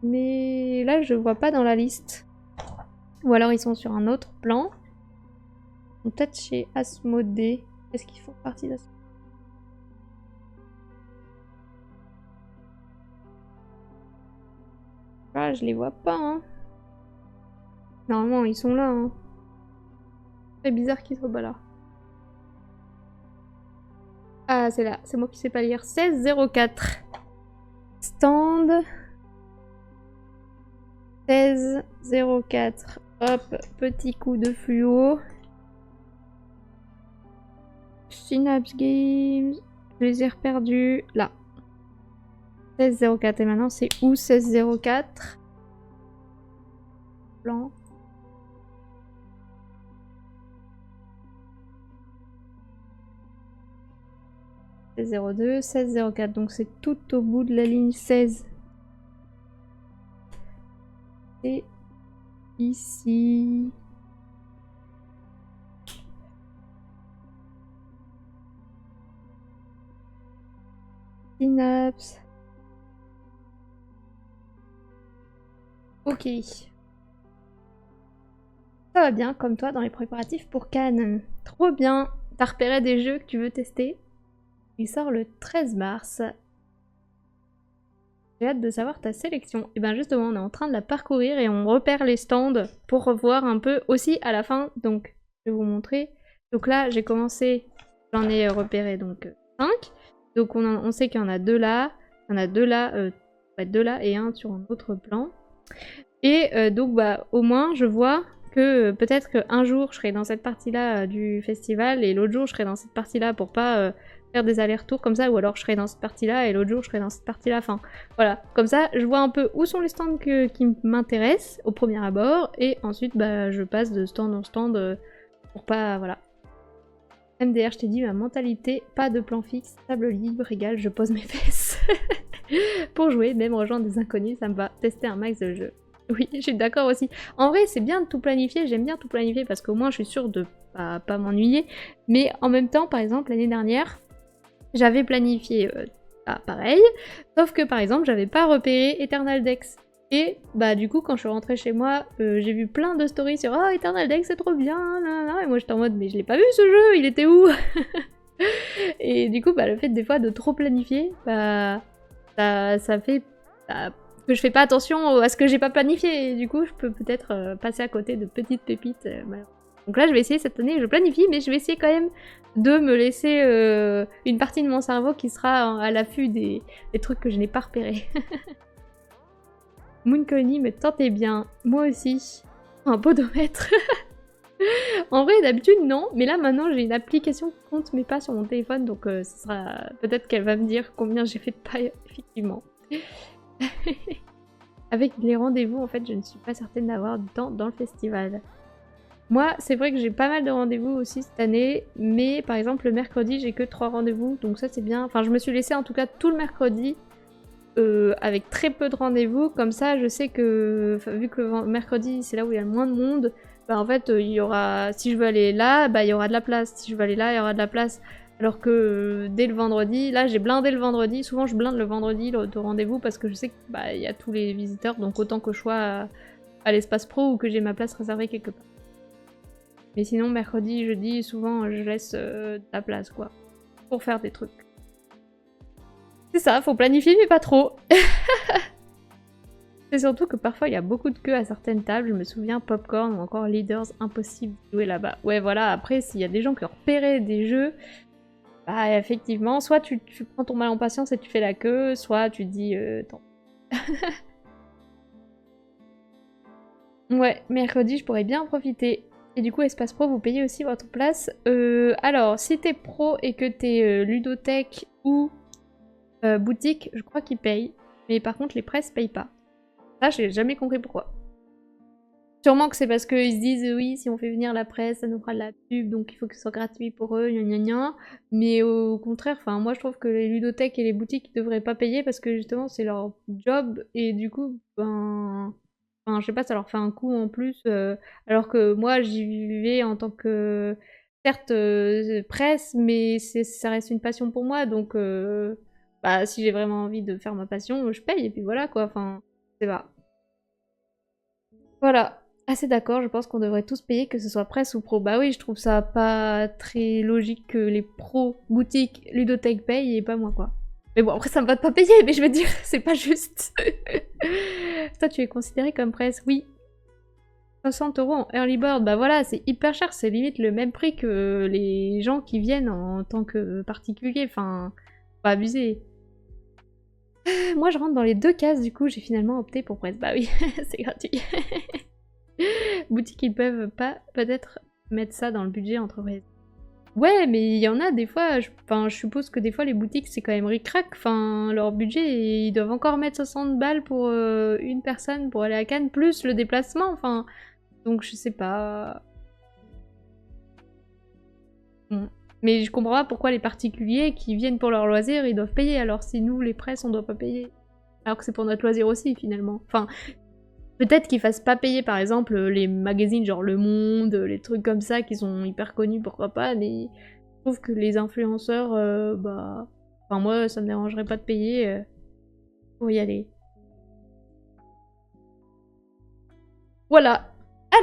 Mais là, je vois pas dans la liste. Ou alors ils sont sur un autre plan. Peut-être chez Asmodée. Est-ce qu'ils font partie d'Asmodée? Ah, je les vois pas, hein. Normalement, ils sont là, hein. C'est bizarre qu'ils soient pas là. Ah, c'est là. C'est moi qui sais pas lire. 1604. Stand... 1604. Hop, petit coup de fluo. Synapse Games. Je les ai reperdus. Là. 1604. Et maintenant, c'est où 1604? Plan. « 1602, 1604. Donc c'est tout au bout de la ligne 16. Et ici. Synapse. Ok. Ça va bien, comme toi, dans les préparatifs pour Cannes. Trop bien. T'as repéré des jeux que tu veux tester? Il sort le 13 mars. J'ai hâte de savoir ta sélection. Et bien justement, on est en train de la parcourir et on repère les stands pour revoir un peu aussi à la fin. Donc, je vais vous montrer. Donc là, j'ai commencé, j'en ai repéré donc 5. Donc on sait qu'il y en a 2 là, il y en a 2 là, 2 là et 1 sur un autre plan. Et donc bah au moins je vois que peut-être qu'un jour je serai dans cette partie-là du festival et l'autre jour je serai dans cette partie-là pour pas faire des allers-retours comme ça, ou alors je serai dans cette partie-là et l'autre jour je serai dans cette partie-là. Enfin voilà, comme ça je vois un peu où sont les stands qui m'intéressent au premier abord et ensuite bah je passe de stand en stand pour pas voilà. MDR, je t'ai dit ma mentalité, pas de plan fixe, table libre égale je pose mes fesses. Pour jouer, même rejoindre des inconnus, ça me va. Tester un max de jeu. Oui, je suis d'accord aussi. En vrai, c'est bien de tout planifier, j'aime bien tout planifier parce qu'au moins je suis sûre de pas m'ennuyer. Mais en même temps, par exemple, l'année dernière, j'avais planifié pareil, sauf que par exemple, j'avais pas repéré Eternal Dex. Et bah du coup, quand je suis rentrée chez moi, j'ai vu plein de stories sur « Oh, Eternal Dex, c'est trop bien !» Et moi j'étais en mode « Mais je l'ai pas vu ce jeu, il était où ?» Et du coup, bah le fait des fois de trop planifier, bah ça fait que je fais pas attention à ce que j'ai pas planifié. Et du coup, je peux peut-être passer à côté de petites pépites. Donc là, je vais essayer cette année, je planifie, mais je vais essayer quand même de me laisser une partie de mon cerveau qui sera à l'affût des trucs que je n'ai pas repérés. Moon Colony me tentait bien. Moi aussi. Un podomètre. En vrai, d'habitude, non. Mais là, maintenant, j'ai une application qui compte mes pas sur mon téléphone. Donc, ce sera... peut-être qu'elle va me dire combien j'ai fait de pas, effectivement. Avec les rendez-vous, en fait, je ne suis pas certaine d'avoir du temps dans le festival. Moi, c'est vrai que j'ai pas mal de rendez-vous aussi cette année. Mais, par exemple, le mercredi, j'ai que 3 rendez-vous. Donc ça, c'est bien. Enfin, je me suis laissée, en tout cas, tout le mercredi. Avec très peu de rendez-vous, comme ça je sais que, vu que le mercredi c'est là où il y a le moins de monde, bah en fait il y aura, si je veux aller là, bah il y aura de la place, si je veux aller là, il y aura de la place, alors que dès le vendredi, là j'ai blindé le vendredi, souvent je blinde le vendredi de rendez-vous parce que je sais qu'il bah, y a tous les visiteurs, donc autant que je sois à l'espace pro ou que j'ai ma place réservée quelque part. Mais sinon mercredi, jeudi, souvent je laisse de la place quoi, pour faire des trucs. C'est ça, faut planifier mais pas trop. C'est surtout que parfois il y a beaucoup de queues à certaines tables, je me souviens Popcorn ou encore Leaders, impossible de jouer là-bas. Ouais voilà, après s'il y a des gens qui ont repéré des jeux, bah effectivement, soit tu prends ton mal en patience et tu fais la queue, soit tu te dis tant. Ouais, mercredi je pourrais bien en profiter. Et du coup, Espace Pro, vous payez aussi votre place. Alors, si t'es pro et que t'es ludothèque ou boutique, je crois qu'ils payent. Mais par contre, les presses payent pas. Ça, j'ai jamais compris pourquoi. Sûrement que c'est parce qu'ils se disent oui, si on fait venir la presse, ça nous fera de la pub, donc il faut que ce soit gratuit pour eux, gna gna gna. Mais au contraire, enfin moi je trouve que les ludothèques et les boutiques devraient pas payer parce que justement c'est leur job et du coup, ben, enfin je sais pas, ça leur fait un coût en plus. Alors que moi j'y vais en tant que certes presse, mais ça reste une passion pour moi, donc bah si j'ai vraiment envie de faire ma passion, je paye et puis voilà quoi. Enfin, c'est pas. Voilà. Assez d'accord, je pense qu'on devrait tous payer, que ce soit presse ou pro. Bah oui, je trouve ça pas très logique que les pros boutiques ludothèque payent et pas moi quoi. Mais bon, après ça me va de pas payer, mais je veux dire, c'est pas juste. Toi, tu es considéré comme presse? Oui. 60 € en early bird, bah voilà, c'est hyper cher, c'est limite le même prix que les gens qui viennent en tant que particulier, enfin, pas abuser. Moi, je rentre dans les 2 cases, du coup, j'ai finalement opté pour presse. Bah oui, c'est gratuit. Boutique, ils peuvent pas peut-être mettre ça dans le budget entreprise. Ouais, mais il y en a des fois, je suppose que des fois les boutiques c'est quand même ric-rac, enfin leur budget ils doivent encore mettre 60 balles pour une personne pour aller à Cannes, plus le déplacement, enfin, donc je sais pas. Bon. Mais je comprends pas pourquoi les particuliers qui viennent pour leur loisir ils doivent payer, alors si nous les presses on doit pas payer. Alors que c'est pour notre loisir aussi finalement. Enfin, peut-être qu'ils fassent pas payer par exemple les magazines genre Le Monde, les trucs comme ça qui sont hyper connus, pourquoi pas, mais je trouve que les influenceurs, bah... Enfin moi ça me dérangerait pas de payer pour y aller. Voilà.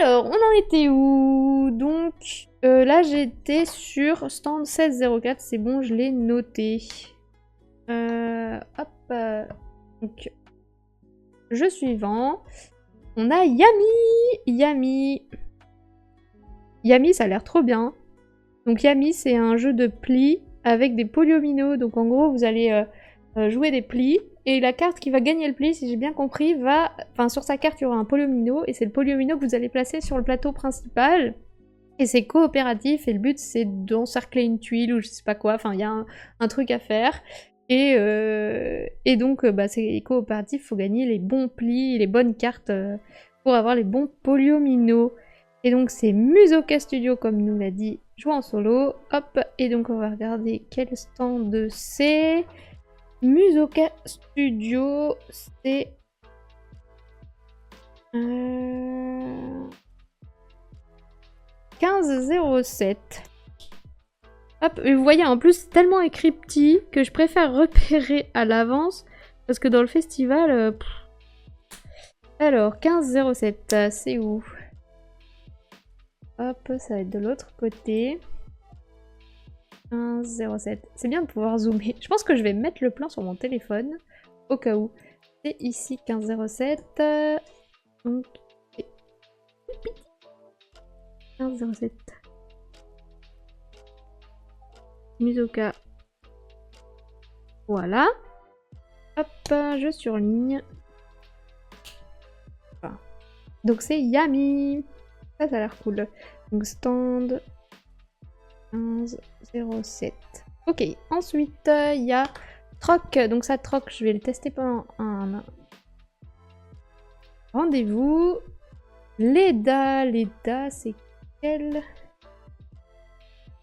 Alors, on en était où? Donc, là j'étais sur stand 1604, c'est bon, je l'ai noté. Hop. Donc, jeu suivant. On a Yami. Yami, ça a l'air trop bien. Donc Yami, c'est un jeu de plis avec des polyomino. Donc en gros, vous allez jouer des plis. Et la carte qui va gagner le pli, si j'ai bien compris, va... Enfin, sur sa carte, il y aura un polyomino. Et c'est le polyomino que vous allez placer sur le plateau principal. Et c'est coopératif. Et le but, c'est d'encercler une tuile ou je sais pas quoi. Enfin, il y a un truc à faire. Et donc, bah, c'est coopératif. Il faut gagner les bons plis, les bonnes cartes pour avoir les bons polyomino. Et donc, c'est Musoka Studio, comme nous l'a dit, jouer en solo. Hop, et donc on va regarder quel stand c'est. Musoka Studio, c'est... 15,07. Hop, et vous voyez en plus c'est tellement écrit petit que je préfère repérer à l'avance parce que dans le festival... Alors, 15,07, c'est où? Hop, ça va être de l'autre côté. 15,07. C'est bien de pouvoir zoomer. Je pense que je vais mettre le plan sur mon téléphone au cas où. C'est ici 15,07. Donc, 15,07. Musoka. Voilà. Hop, je surligne. Voilà. Donc c'est Yami. Ça a l'air cool. Donc stand 15,07. Ok, ensuite il y a Troc. Donc ça Troc, je vais le tester pendant un rendez-vous. Leda, c'est quel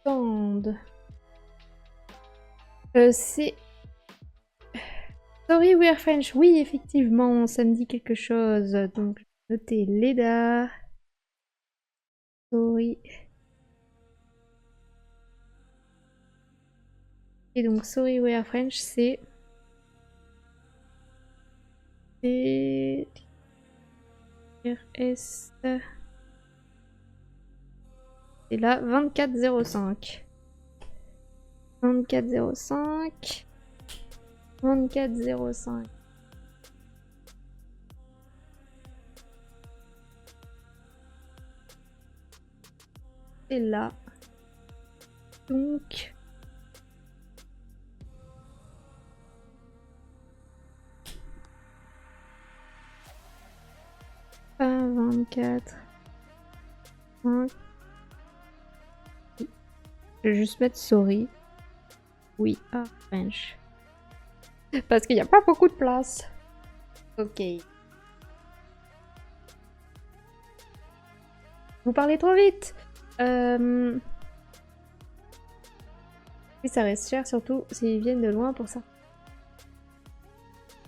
stand? C'est... Sorry, we are French. Oui, effectivement, ça me dit quelque chose. Donc, notez Leda. Sorry. Et donc, sorry, we are French, c'est... RS... C'est là, 24,05. 24,05. 24,05. Et là. Donc. Pas 24. 5. Je vais juste mettre sorry. We are French. Parce qu'il n'y a pas beaucoup de place. Ok. Vous parlez trop vite. Oui, ça reste cher, surtout s'ils viennent de loin pour ça.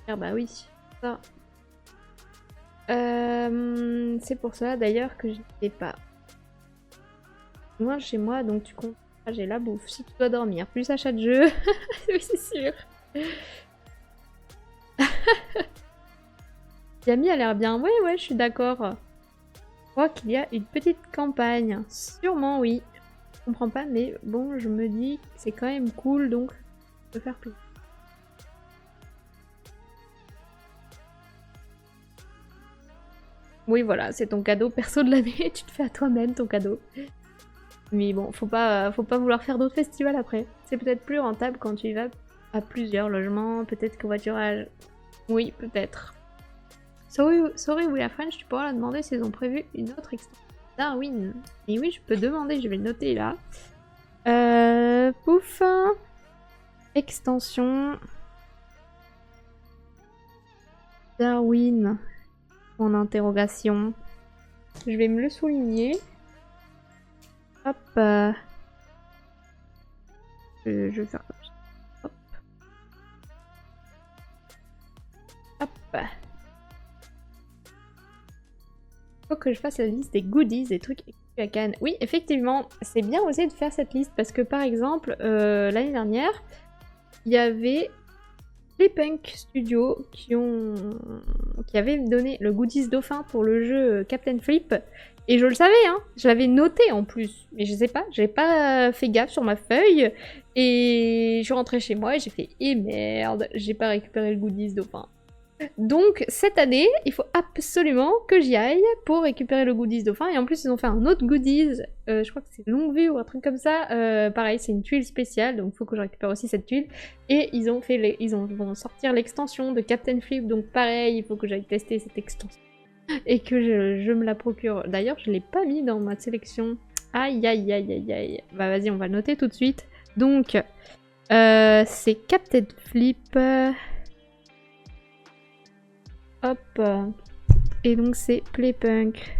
Ah bah oui, ça. C'est pour ça d'ailleurs que je ne sais pas. Loin de chez moi, donc tu comptes. Ah, j'ai la bouffe. Si tu dois dormir, plus achat de jeu. Oui, c'est sûr. Yami a l'air bien. Ouais, je suis d'accord. Je crois qu'il y a une petite campagne. Sûrement, oui. Je comprends pas, mais bon, je me dis que c'est quand même cool, donc je peux faire plaisir. Oui, voilà, c'est ton cadeau perso de l'année. Tu te fais à toi-même ton cadeau. Mais bon, faut pas vouloir faire d'autres festivals après. C'est peut-être plus rentable quand tu y vas à plusieurs logements, peut-être qu'au voiturage. Oui, peut-être. Sorry, we are French, tu pourras la demander s'ils ont prévu une autre extension. Darwin. Et oui, je peux demander, je vais le noter là. Pouf. Extension. Darwin. En interrogation. Je vais me le souligner. Hop. Je vais faire comme ça. Hop. Hop. Faut que je fasse la liste des goodies, des trucs à Cannes. Oui, effectivement, c'est bien aussi de faire cette liste parce que par exemple, l'année dernière, il y avait les Punk Studios qui avaient donné le goodies dauphin pour le jeu Captain Flip. Et je le savais, hein, je l'avais noté en plus. Mais je sais pas, j'ai pas fait gaffe sur ma feuille. Et je suis rentrée chez moi et j'ai fait « Eh merde, j'ai pas récupéré le goodies dauphin ». Donc cette année, il faut absolument que j'y aille pour récupérer le goodies dauphin. Et en plus, ils ont fait un autre goodies, je crois que c'est longue vue ou un truc comme ça. Pareil, c'est une tuile spéciale, donc il faut que je récupère aussi cette tuile. Et ils vont sortir l'extension de Captain Flip, donc pareil, il faut que j'aille tester cette extension. Et que je me la procure. D'ailleurs, je l'ai pas mis dans ma sélection. Aïe, aïe, aïe, aïe, aïe. Bah vas-y, on va le noter tout de suite. Donc, c'est Captain Flip... Hop. Et donc c'est Playpunk.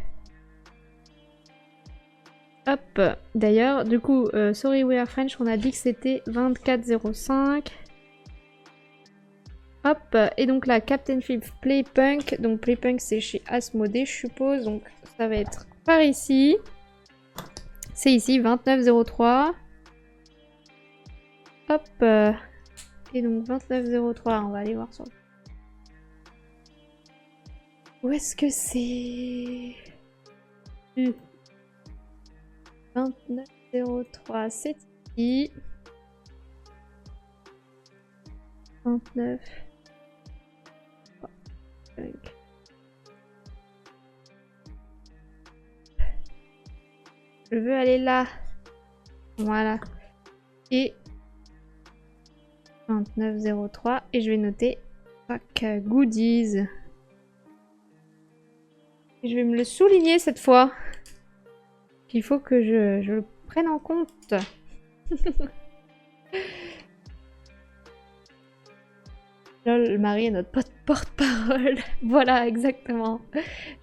Hop. D'ailleurs, du coup, Sorry We Are French, on a dit que c'était 24,05. Hop, et donc là, Captain Flip Playpunk. Donc Playpunk, c'est chez Asmodée, je suppose. Donc ça va être par ici. C'est ici, 29,03. Hop. Et donc 29,03, on va aller voir sur... Où est-ce que c'est 29,03, c'est ici. 29. Je veux aller là. Voilà. Et 29,03. Et je vais noter pack goodies. Et je vais me le souligner cette fois. Il faut que je le prenne en compte. Lol, Marie est notre porte-parole. Voilà, exactement.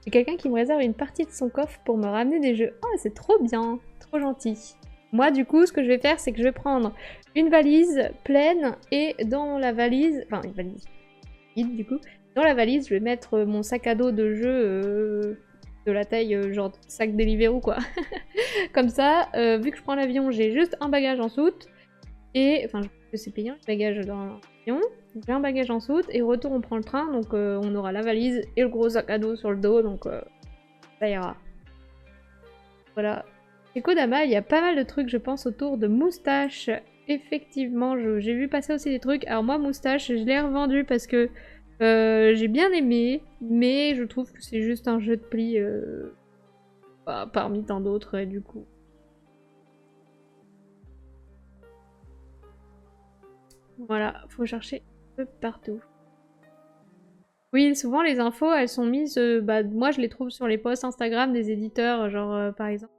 J'ai quelqu'un qui me réserve une partie de son coffre pour me ramener des jeux. Oh, c'est trop bien. Trop gentil. Moi, du coup, ce que je vais faire, c'est que je vais prendre une valise pleine et dans la valise... Enfin, une valise vide, du coup. Dans la valise, je vais mettre mon sac à dos de jeu de la taille genre sac Deliveroo, quoi. Comme ça, vu que je prends l'avion, j'ai juste un bagage en soute. Et... Enfin, je pense que c'est payant, le bagage dans l'avion. J'ai un bagage en soute et au retour on prend le train, donc on aura la valise et le gros sac à dos sur le dos, donc ça ira. Voilà. Chez Kodama, il y a pas mal de trucs, je pense, autour de Moustache. Effectivement, j'ai vu passer aussi des trucs. Alors moi, Moustache, je l'ai revendu parce que j'ai bien aimé, mais je trouve que c'est juste un jeu de pli parmi tant d'autres, et du coup... Voilà, faut chercher un peu partout. Oui, souvent les infos, elles sont mises... moi, je les trouve sur les posts Instagram des éditeurs, genre, par exemple.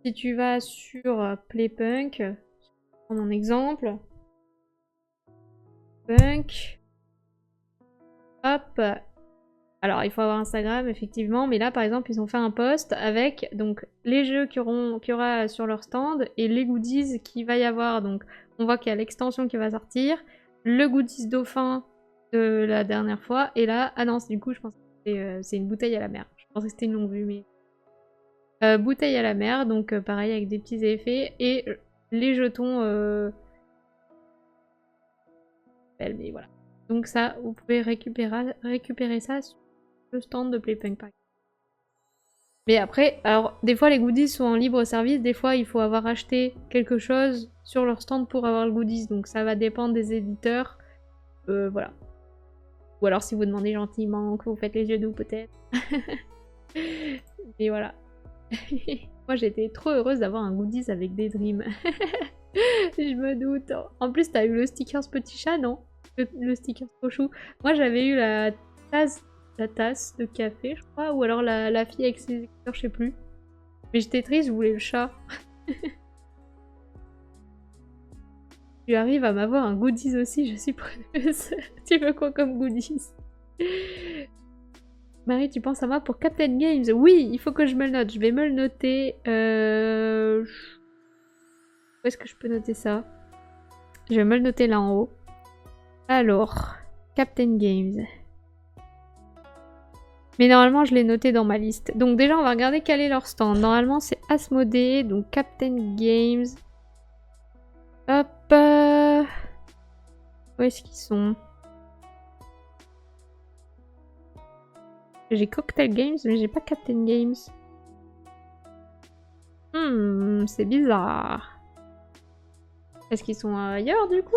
Si tu vas sur Playpunk, je prends mon exemple. Punk. Hop. Alors, il faut avoir Instagram, effectivement, mais là, par exemple, ils ont fait un post avec donc les jeux qu'il y aura sur leur stand et les goodies qu'il va y avoir. Donc, on voit qu'il y a l'extension qui va sortir, le goodies dauphin de la dernière fois, et là, ah non, du coup, je pense que c'est une bouteille à la mer. Je pensais que c'était une longue vue, mais... bouteille à la mer, donc pareil, avec des petits effets, et les jetons... Mais voilà. Donc ça, vous pouvez récupérer ça sur le stand de Playpunk, par exemple. Mais après, alors, des fois les goodies sont en libre service, des fois il faut avoir acheté quelque chose sur leur stand pour avoir le goodies, donc ça va dépendre des éditeurs. Voilà. Ou alors si vous demandez gentiment, que vous faites les yeux doux peut-être. Mais voilà. Moi j'étais trop heureuse d'avoir un goodies avec des dreams. Je me doute. En plus t'as eu le sticker petit chat, non? Le sticker trop chou. Moi j'avais eu la tasse de café, je crois, ou alors la fille avec ses écouteurs, je sais plus. Mais j'étais triste, je voulais le chat. Tu arrives à m'avoir un goodies aussi, je suis preneuse. Tu veux quoi comme goodies? Marie, tu penses à moi pour Captain Games? Oui, il faut que je me le note. Je vais me le noter. Où est-ce que je peux noter ça? Je vais me le noter là en haut. Alors, Captain Games. Mais normalement, je l'ai noté dans ma liste. Donc déjà, on va regarder quel est leur stand. Normalement, c'est Asmodée, donc Captain Games. Hop. Où est-ce qu'ils sont? J'ai Cocktail Games, mais j'ai pas Captain Games. C'est bizarre. Est-ce qu'ils sont ailleurs, du coup?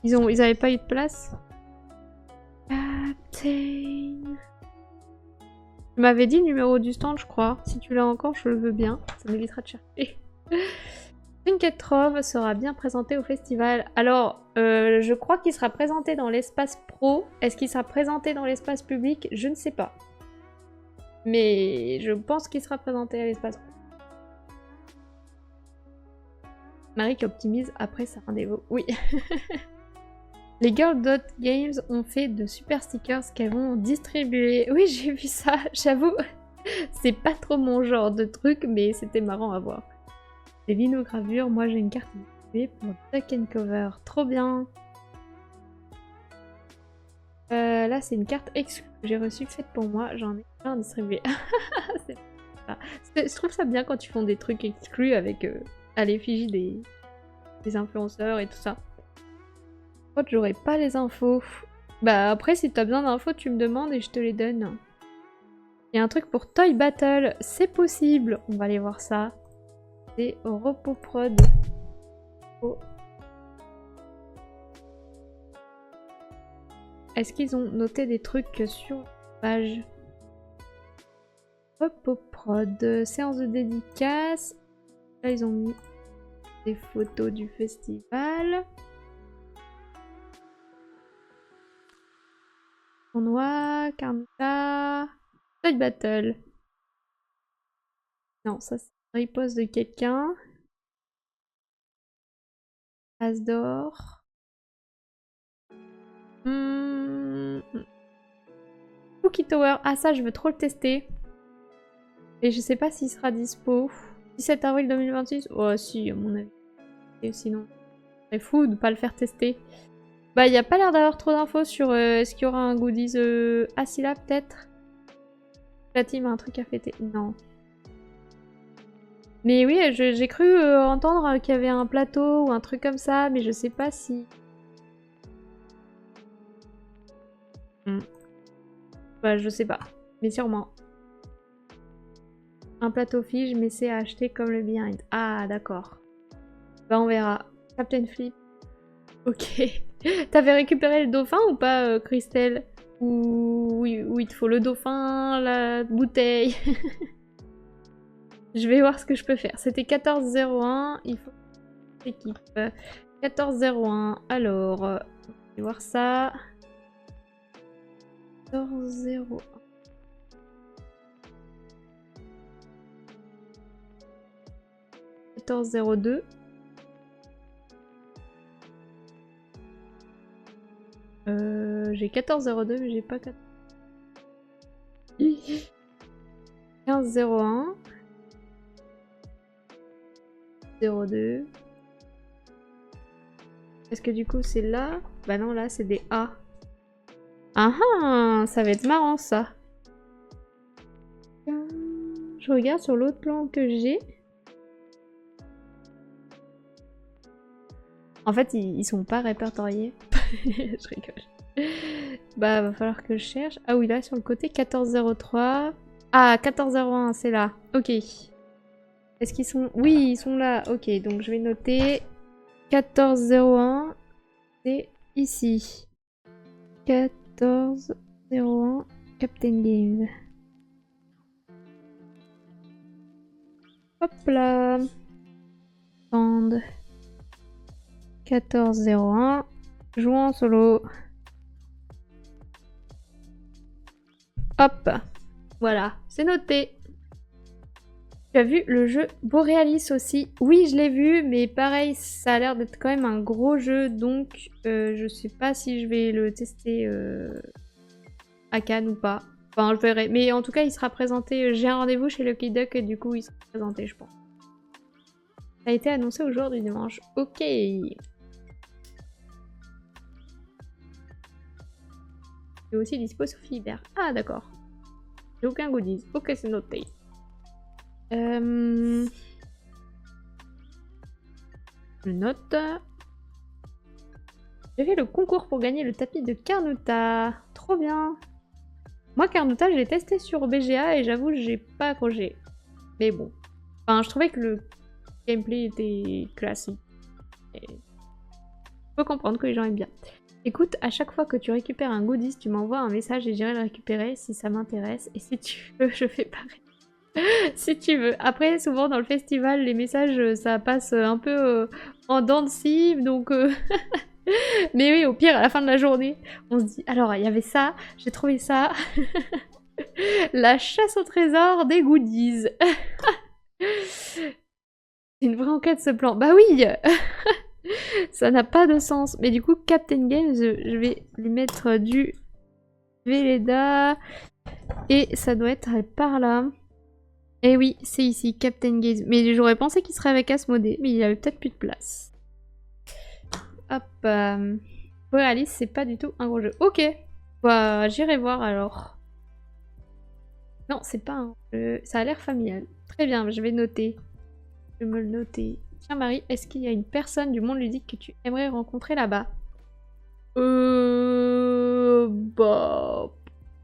Ils avaient pas eu de place? Captain... Tu m'avais dit le numéro du stand, je crois. Si tu l'as encore, je le veux bien. Ça m'évitera de chercher. Trinket Trove sera bien présenté au festival. Alors, je crois qu'il sera présenté dans l'espace pro. Est-ce qu'il sera présenté dans l'espace public? Je ne sais pas. Mais je pense qu'il sera présenté à l'espace pro. Marie qui optimise après sa rendez-vous. Oui. Les Girl Dot Games ont fait de super stickers qu'elles vont distribuer. Oui, j'ai vu ça, j'avoue. C'est pas trop mon genre de truc, mais c'était marrant à voir. Des linogravures, moi j'ai une carte. Oui, pour Duck and Cover. Trop bien. Là, c'est une carte exclue que j'ai reçue faite pour moi. J'en ai plein à distribuer. Je trouve ça bien quand ils font des trucs exclus avec à l'effigie des influenceurs et tout ça. Je crois que j'aurais pas les infos. Bah après, si t'as besoin d'infos, tu me demandes et je te les donne. Il y a un truc pour Toy Battle. C'est possible. On va aller voir ça. C'est Repoprod. Oh. Est-ce qu'ils ont noté des trucs sur la page? Repoprod, séance de dédicace. Là, ils ont mis des photos du festival. Tournoi, Carnota, Toy Battle. Non, ça c'est une riposte de quelqu'un. As d'or. Cookie Tower. Ah ça, je veux trop le tester. Et je sais pas s'il sera dispo. 17 avril 2026. Oh si, à mon avis. Et sinon, c'est fou de pas le faire tester. Bah, il n'y a pas l'air d'avoir trop d'infos sur est-ce qu'il y aura un goodies assis là, peut-être. La team a un truc à fêter. Non. Mais oui, j'ai cru entendre qu'il y avait un plateau ou un truc comme ça, mais je sais pas si... Bah, je sais pas. Mais sûrement. Un plateau fige, mais c'est à acheter comme le behind. Ah, d'accord. Bah, on verra. Captain Flip. Ok. T'avais récupéré le dauphin ou pas, Christelle? Ou il te faut le dauphin, la bouteille. Je vais voir ce que je peux faire. C'était 14,01. Il faut équipe. 14,01. Alors, on va voir ça. 14,01. 14,02. J'ai 14,02 mais j'ai pas 14. 15,01. 02. Est-ce que du coup c'est là? Bah non, là c'est des A. Ah ah, ça va être marrant ça. Je regarde sur l'autre plan que j'ai. En fait, ils sont pas répertoriés. Je rigole. Bah, va falloir que je cherche. Ah oui, là sur le côté 14,03. Ah, 14,01, c'est là. Ok. Est-ce qu'ils sont... Oui, ils sont là. Ok, donc je vais noter 14,01. C'est ici. 14,01 Captain Game. Hop là. Stand. 14,01. Jouons en solo. Hop. Voilà, c'est noté. Tu as vu le jeu Borealis aussi? Oui, je l'ai vu, mais pareil, ça a l'air d'être quand même un gros jeu, donc je sais pas si je vais le tester à Cannes ou pas. Enfin, je verrai. Mais en tout cas, il sera présenté. J'ai un rendez-vous chez Lucky Duck et du coup, il sera présenté, je pense. Ça a été annoncé au jour du dimanche. Ok. Et aussi dispo sur Philibert. Ah, d'accord. J'ai aucun goodies. Ok, c'est noté. Je note. J'ai fait le concours pour gagner le tapis de Carnota. Trop bien. Moi, Carnota, je l'ai testé sur BGA et j'avoue, j'ai pas accroché. Mais bon. Enfin, je trouvais que le gameplay était classique. Et... je peux comprendre que les gens aiment bien. Écoute, à chaque fois que tu récupères un goodies, tu m'envoies un message et j'irai le récupérer si ça m'intéresse. Et si tu veux, je fais pareil. Si tu veux. Après, souvent dans le festival, les messages, ça passe un peu en dents de scie, donc... Mais oui, au pire, à la fin de la journée, on se dit, alors, il y avait ça, j'ai trouvé ça. La chasse au trésor des goodies. C'est une vraie enquête, ce plan. Bah oui. Ça n'a pas de sens. Mais du coup, Captain Games, je vais lui mettre du Velleda. Et ça doit être par là. Et oui, c'est ici, Captain Gaze. Mais j'aurais pensé qu'il serait avec Asmodée, mais il avait peut-être plus de place. Hop. Alice, c'est pas du tout un gros jeu. Ok. Bah, j'irai voir alors. Non, c'est pas un jeu. Ça a l'air familial. Très bien, je vais noter. Je vais me le noter. Tiens, Marie, est-ce qu'il y a une personne du monde ludique que tu aimerais rencontrer là-bas? Bah...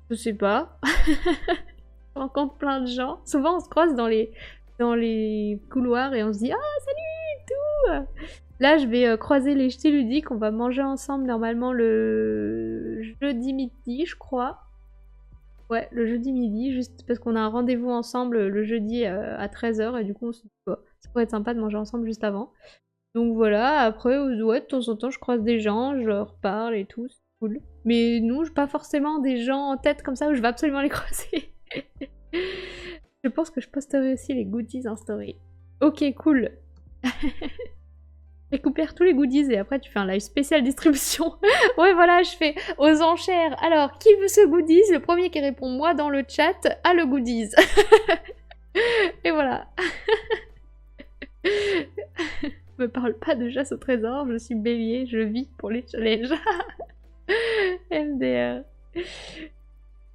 Je sais pas. Je rencontre plein de gens. Souvent, on se croise dans les couloirs et on se dit « Ah, salut !» tout. Là, je vais croiser les jetés ludiques. On va manger ensemble normalement le jeudi midi, je crois. Ouais, le jeudi midi, juste parce qu'on a un rendez-vous ensemble le jeudi à 13h et du coup, on se dit bah, ça pourrait être sympa de manger ensemble juste avant. Donc voilà, après, ouais, de temps en temps, je croise des gens, je leur parle et tout, c'est cool. Mais non, pas forcément des gens en tête comme ça où je vais absolument les croiser. Je pense que je posterai aussi les goodies en story. Ok, cool. Récupère tous les goodies et après tu fais un live spécial distribution. Ouais, voilà, je fais aux enchères. Alors, qui veut ce goodies? Le premier qui répond moi dans le chat a le goodies. Et voilà. Me parle pas de chasse au trésor, je suis bélier, je vis pour les challenges. MDR.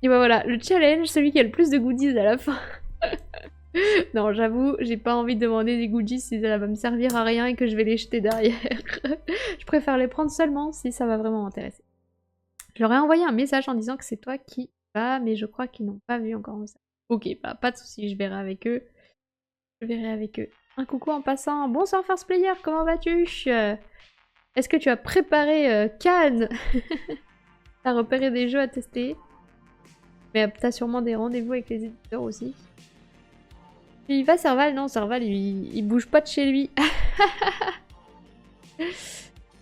Et bah voilà, le challenge, celui qui a le plus de goodies à la fin. Non, j'avoue, j'ai pas envie de demander des goodies si ça va me servir à rien et que je vais les jeter derrière. Je préfère les prendre seulement si ça va vraiment m'intéresser. Je leur ai envoyé un message en disant que c'est toi qui vas, mais je crois qu'ils n'ont pas vu encore ça. Ok, bah pas de soucis, je verrai avec eux. Je verrai avec eux. Un coucou en passant. Bonsoir First Player, comment vas-tu? Est-ce que tu as préparé Cannes? T'as repéré des jeux à tester? Mais t'as sûrement des rendez-vous avec les éditeurs aussi. Il va Serval? Non, Serval, il bouge pas de chez lui.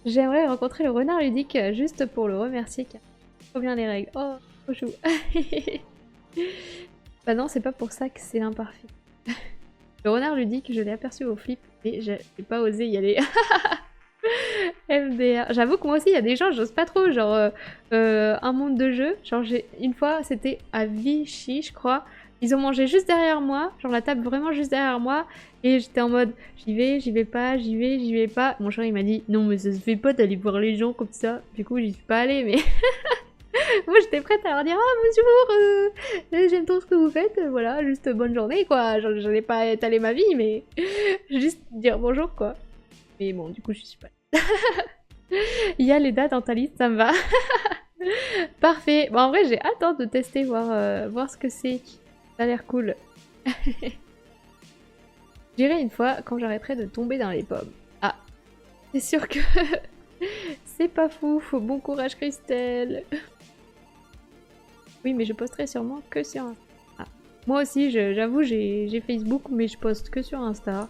J'aimerais rencontrer le renard ludique juste pour le remercier car trop bien les règles. Oh, trop chou. Bah non, c'est pas pour ça que c'est imparfait. Le renard ludique, je l'ai aperçu au flip, mais j'ai pas osé y aller. MDR. J'avoue que moi aussi, il y a des gens, j'ose pas trop, genre un monde de jeu. Genre, une fois, c'était à Vichy, je crois. Ils ont mangé juste derrière moi, genre la table vraiment juste derrière moi, et j'étais en mode j'y vais pas, j'y vais pas. Mon chéri il m'a dit non mais ça se fait pas d'aller voir les gens comme ça. Du coup j'y suis pas allée, mais moi j'étais prête à leur dire ah bonjour, j'aime trop ce que vous faites, voilà, juste bonne journée quoi. J'allais pas étaler ma vie, mais juste dire bonjour quoi. Mais bon du coup je suis pas allée. Il y a les dates dans ta liste, ça me va. Parfait. Bon en vrai j'ai hâte de tester, voir ce que c'est. Ça a l'air cool. J'irai une fois quand j'arrêterai de tomber dans les pommes. Ah, c'est sûr que c'est pas fou. Bon courage Christelle. Oui, mais je posterai sûrement que sur Insta. Ah. Moi aussi, j'avoue, j'ai Facebook, mais je poste que sur Insta.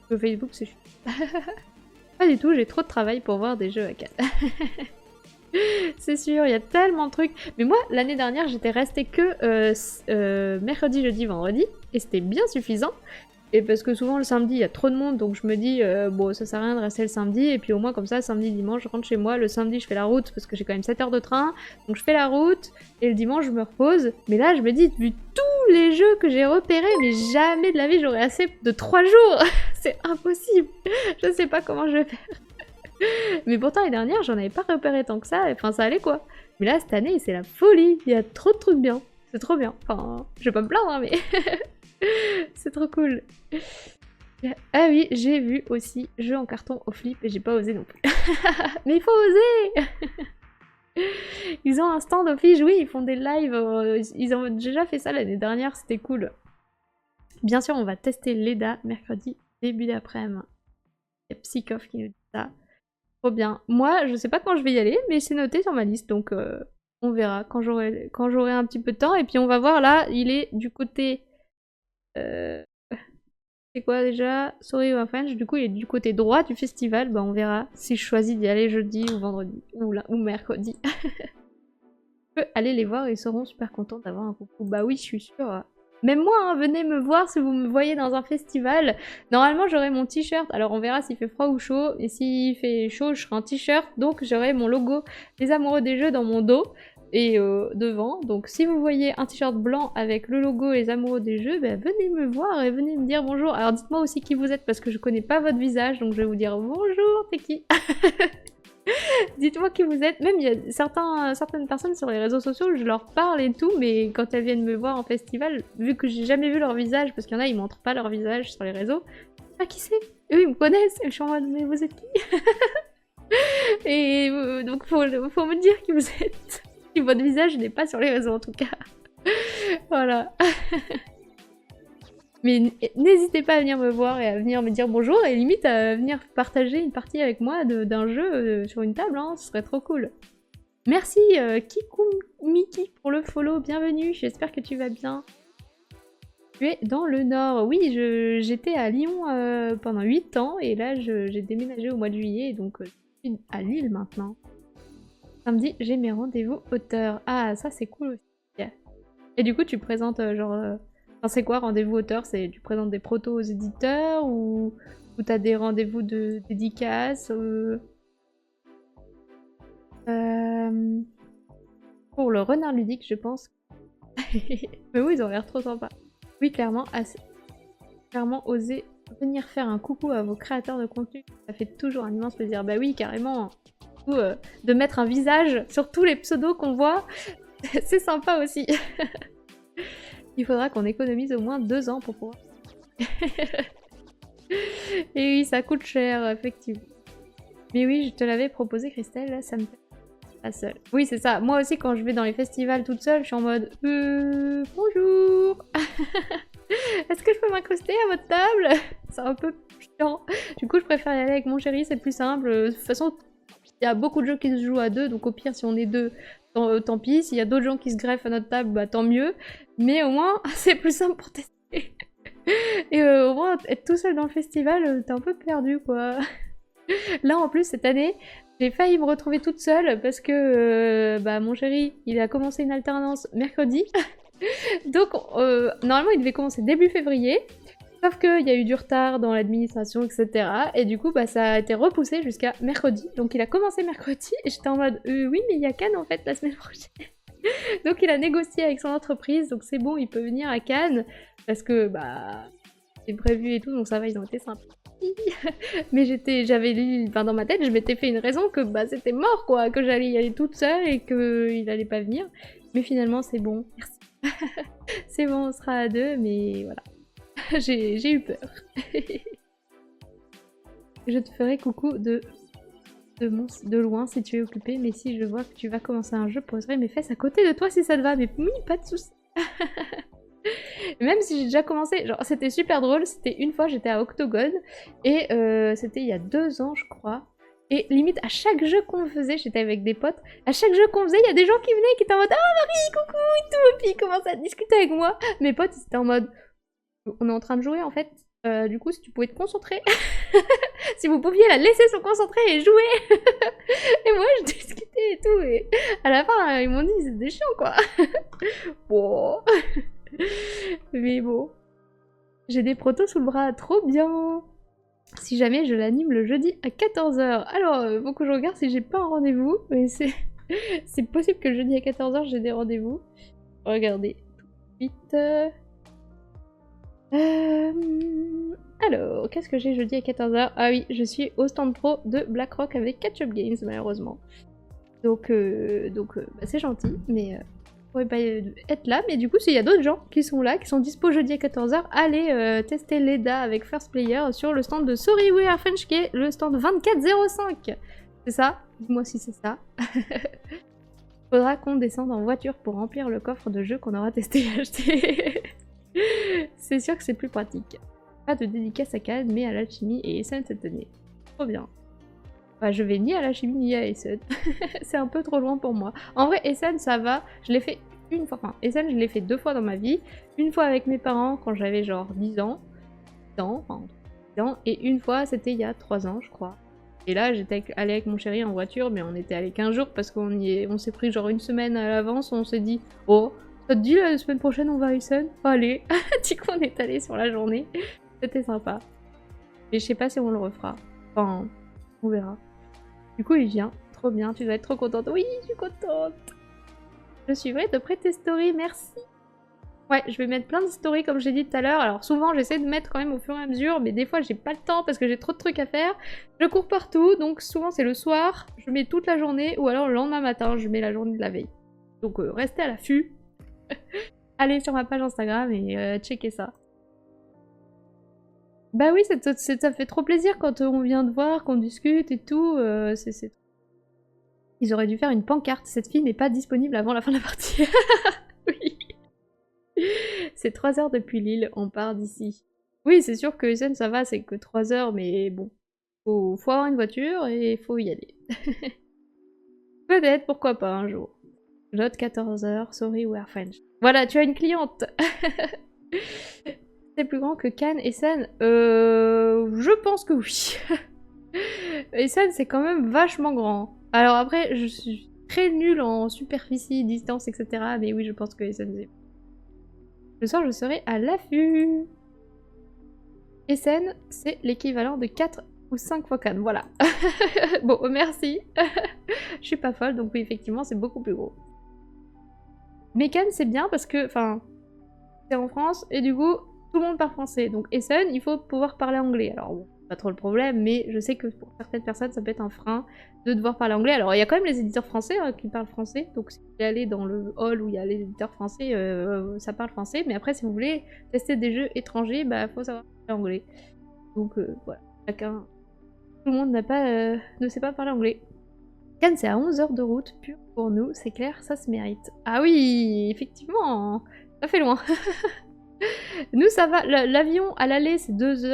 Le Facebook, c'est pas du tout, j'ai trop de travail pour voir des jeux à 4. C'est sûr, il y a tellement de trucs. Mais moi, l'année dernière, j'étais restée que mercredi, jeudi, vendredi. Et c'était bien suffisant. Et parce que souvent, le samedi, il y a trop de monde. Donc je me dis, bon, ça sert à rien de rester le samedi. Et puis au moins, comme ça, samedi, dimanche, je rentre chez moi. Le samedi, je fais la route parce que j'ai quand même 7 heures de train. Donc je fais la route. Et le dimanche, je me repose. Mais là, je me dis, vu tous les jeux que j'ai repérés, mais jamais de la vie, j'aurais assez de 3 jours. C'est impossible. Je sais pas comment je vais faire. Mais pourtant, l'année dernière, j'en avais pas repéré tant que ça, enfin ça allait quoi. Mais là, cette année, c'est la folie, il y a trop de trucs bien. C'est trop bien. Enfin, je vais pas me plaindre, hein, mais c'est trop cool. Ah oui, j'ai vu aussi jeu en carton au flip et j'ai pas osé non plus. Mais il faut oser. Ils ont un stand au Fige, oui, ils font des lives. Ils ont déjà fait ça l'année dernière, c'était cool. Bien sûr, on va tester l'EDA mercredi, début d'après-midi. Il y a Psychoff qui nous dit ça. Trop bien. Moi, je sais pas quand je vais y aller, mais c'est noté sur ma liste, donc on verra quand j'aurai un petit peu de temps. Et puis on va voir, là, il est du côté... c'est quoi déjà? Sorry my French, du coup il est du côté droit du festival, bah on verra si je choisis d'y aller jeudi ou vendredi, ou mercredi. Je peux aller les voir et ils seront super contents d'avoir un coucou. Bah oui, je suis sûre. Même moi, hein, venez me voir si vous me voyez dans un festival. Normalement, j'aurai mon t-shirt. Alors, on verra s'il fait froid ou chaud. Et s'il fait chaud, je serai en t-shirt. Donc, j'aurai mon logo des amoureux des jeux dans mon dos et devant. Donc, si vous voyez un t-shirt blanc avec le logo les amoureux des jeux, bah, venez me voir et venez me dire bonjour. Alors, dites-moi aussi qui vous êtes parce que je connais pas votre visage. Donc, je vais vous dire bonjour, t'es qui? Dites-moi qui vous êtes. Même il y a certaines personnes sur les réseaux sociaux, je leur parle et tout, mais quand elles viennent me voir en festival, vu que j'ai jamais vu leur visage, parce qu'il y en a, ils montrent pas leur visage sur les réseaux, ah qui c'est? Eux ils me connaissent, et je suis en mode mais vous êtes qui? Et donc faut me dire qui vous êtes. Si votre visage n'est pas sur les réseaux en tout cas. Voilà. Mais n'hésitez pas à venir me voir et à venir me dire bonjour et limite à venir partager une partie avec moi d'un jeu sur une table, hein, ce serait trop cool. Merci Kikumiki pour le follow, bienvenue, j'espère que tu vas bien. Tu es dans le nord, oui, j'étais à Lyon pendant 8 ans et là j'ai déménagé au mois de juillet, donc je suis à Lille maintenant. Samedi, j'ai mes rendez-vous auteurs. Ah, ça c'est cool aussi. Et du coup, tu présentes Enfin, c'est quoi rendez-vous auteur? C'est tu présentes des protos aux éditeurs ou t'as des rendez-vous de dédicaces Pour le renard ludique, je pense. Mais oui, ils ont l'air trop sympas. Oui, clairement, clairement, oser venir faire un coucou à vos créateurs de contenu, ça fait toujours un immense plaisir. Bah oui, carrément. De mettre un visage sur tous les pseudos qu'on voit, c'est sympa aussi. Il faudra qu'on économise au moins 2 ans pour pouvoir. Et oui, ça coûte cher, effectivement. Mais oui, je te l'avais proposé, Christelle, là, ça me fait pas seule. Oui, c'est ça. Moi aussi, quand je vais dans les festivals toute seule, je suis en mode bonjour. Est-ce que je peux m'incruster à votre table? C'est un peu chiant. Du coup, je préfère y aller avec mon chéri, c'est plus simple. De toute façon, il y a beaucoup de jeux qui se jouent à 2, donc au pire, si on est 2, tant pis. S'il y a d'autres gens qui se greffent à notre table, bah tant mieux. Mais au moins, c'est plus simple pour tester. Et au moins, être tout seul dans le festival, t'es un peu perdu, quoi. Là, en plus, cette année, j'ai failli me retrouver toute seule parce que bah, mon chéri, il a commencé une alternance mercredi. Donc, normalement, il devait commencer début février. Sauf qu'il y a eu du retard dans l'administration, etc. Et du coup, bah, ça a été repoussé jusqu'à mercredi. Donc il a commencé mercredi et j'étais en mode oui, mais il y a Cannes en fait la semaine prochaine. Donc il a négocié avec son entreprise, donc c'est bon, il peut venir à Cannes. Parce que bah c'est prévu et tout, donc ça va, ils ont été sympas. Mais j'avais lu, enfin dans ma tête, je m'étais fait une raison que bah c'était mort quoi, que j'allais y aller toute seule et qu'il allait pas venir. Mais finalement c'est bon, merci. C'est bon, on sera à 2, mais voilà. J'ai eu peur. Je te ferai coucou de loin si tu es occupé, mais si je vois que tu vas commencer un jeu, je poserai mes fesses à côté de toi si ça te va, mais oui, pas de soucis. Même si j'ai déjà commencé, genre c'était super drôle, c'était une fois j'étais à Octogone, et c'était il y a 2 ans je crois, et limite à chaque jeu qu'on faisait, j'étais avec des potes, à chaque jeu qu'on faisait, il y a des gens qui venaient qui étaient en mode « Ah Marie, coucou !» et tout, et puis ils commençaient à discuter avec moi. Mes potes ils étaient en mode on est en train de jouer en fait, du coup si tu pouvais te concentrer, si vous pouviez la laisser se concentrer et jouer. Et moi je discutais et tout, et à la fin ils m'ont dit c'était chiant quoi. Bon. Mais bon. J'ai des protos sous le bras, trop bien. Si jamais je l'anime le jeudi à 14 h. Alors faut que je regarde si j'ai pas un rendez-vous, mais c'est possible que le jeudi à 14 h j'ai des rendez-vous. Regardez tout de suite. Alors, qu'est-ce que j'ai jeudi à 14 h? Ah oui, je suis au stand pro de BlackRock avec Catch-Up Games, malheureusement. Donc bah, c'est gentil, mais je pourrais pas être là. Mais du coup, s'il y a d'autres gens qui sont là, qui sont dispo jeudi à 14 h, allez tester l'EDA avec First Player sur le stand de Sorry We Are French, qui est le stand 2405. C'est ça? Dis-moi si c'est ça. Faudra qu'on descende en voiture pour remplir le coffre de jeux qu'on aura testé et acheté. C'est sûr que c'est plus pratique. Pas de dédicace à Cannes, mais à l'alchimie et Essen cette année. Trop bien. Bah, je vais ni à l'alchimie ni à Essen. C'est un peu trop loin pour moi. En vrai, Essen, ça va. Je l'ai fait une fois. Enfin, Essen, je l'ai fait 2 fois dans ma vie. Une fois avec mes parents quand j'avais genre 10 ans. 10 ans. Et une fois, c'était il y a 3 ans, je crois. Et là, j'étais allée avec mon chéri en voiture, mais on était allés 15 jours parce on s'est pris genre une semaine à l'avance. On s'est dit, oh, ça te dit la semaine prochaine on va à Essen? Allez. Du coup, on est allé sur la journée. C'était sympa. Mais je sais pas si on le refera. Enfin, on verra. Du coup, il vient. Trop bien, tu dois être trop contente. Oui, je suis contente. Je suivrai de près tes stories, merci. Ouais, je vais mettre plein de stories comme j'ai dit tout à l'heure. Alors souvent j'essaie de mettre quand même au fur et à mesure, mais des fois j'ai pas le temps parce que j'ai trop de trucs à faire. Je cours partout, donc souvent c'est le soir, je mets toute la journée, ou alors le lendemain matin, je mets la journée de la veille. Donc restez à l'affût. Allez sur ma page Instagram et checkez ça. Bah oui, ça fait trop plaisir quand on vient te voir, qu'on discute et tout. Ils auraient dû faire une pancarte, cette fille n'est pas disponible avant la fin de la partie. Oui. C'est 3 heures depuis Lille, on part d'ici. Oui, c'est sûr que Essen, ça va, c'est que 3 heures, mais bon. Faut avoir une voiture et faut y aller. Peut-être, pourquoi pas, un jour. Note 14 heures, sorry, we are French. Voilà, tu as une cliente. C'est plus grand que Cannes, Essen je pense que oui. Essen, c'est quand même vachement grand. Alors après, je suis très nulle en superficie, distance, etc. Mais oui, je pense que Essen, c'est... Le soir, je serai à l'affût. Essen, c'est l'équivalent de 4 ou 5 fois Cannes, voilà. Bon, merci. Je suis pas folle, donc oui, effectivement, c'est beaucoup plus gros. Mais Cannes, c'est bien parce que, enfin, c'est en France, et du coup, tout le monde parle français. Donc Essen, il faut pouvoir parler anglais. Alors bon, pas trop le problème, mais je sais que pour certaines personnes, ça peut être un frein de devoir parler anglais. Alors il y a quand même les éditeurs français qui parlent français, donc si vous voulez aller dans le hall où il y a les éditeurs français, ça parle français. Mais après, si vous voulez tester des jeux étrangers, bah faut savoir parler anglais. Donc voilà, chacun... Tout le monde ne sait pas parler anglais. Cannes, c'est à 11 heures de route pure pour nous, c'est clair, ça se mérite. Ah oui, effectivement, ça fait loin. Nous, ça va. L'avion à l'aller, c'est 2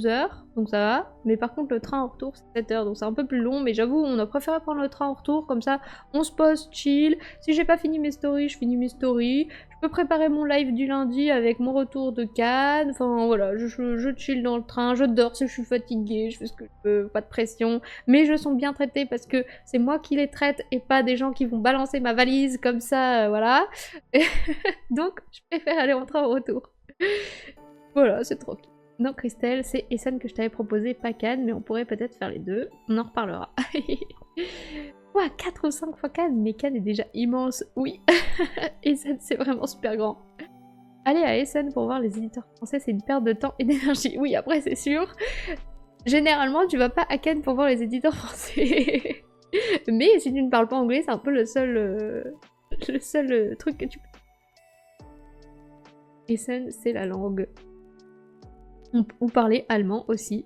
heures, donc ça va. Mais par contre, le train en retour, c'est 7 heures, donc c'est un peu plus long. Mais j'avoue, on a préféré prendre le train en retour, comme ça, on se pose, chill. Si j'ai pas fini mes stories, je finis mes stories. Je peux préparer mon live du lundi avec mon retour de Cannes. Enfin, voilà, je chill dans le train, je dors si je suis fatiguée, je fais ce que je peux, pas de pression. Mais je sens bien traitée parce que c'est moi qui les traite et pas des gens qui vont balancer ma valise comme ça, voilà. Donc, je préfère aller en train en retour. Voilà, c'est tranquille. Non, Christelle, c'est Essen que je t'avais proposé, pas Cannes, mais on pourrait peut-être faire les deux. On en reparlera. Ouah, 4 ou 5 fois Cannes, mais Cannes est déjà immense. Oui, Essen, c'est vraiment super grand. Aller à Essen pour voir les éditeurs français, c'est une perte de temps et d'énergie. Oui, après, c'est sûr. Généralement, tu vas pas à Cannes pour voir les éditeurs français. Mais si tu ne parles pas anglais, c'est un peu le seul truc que tu peux... Essen, c'est la langue. Ou parler allemand aussi.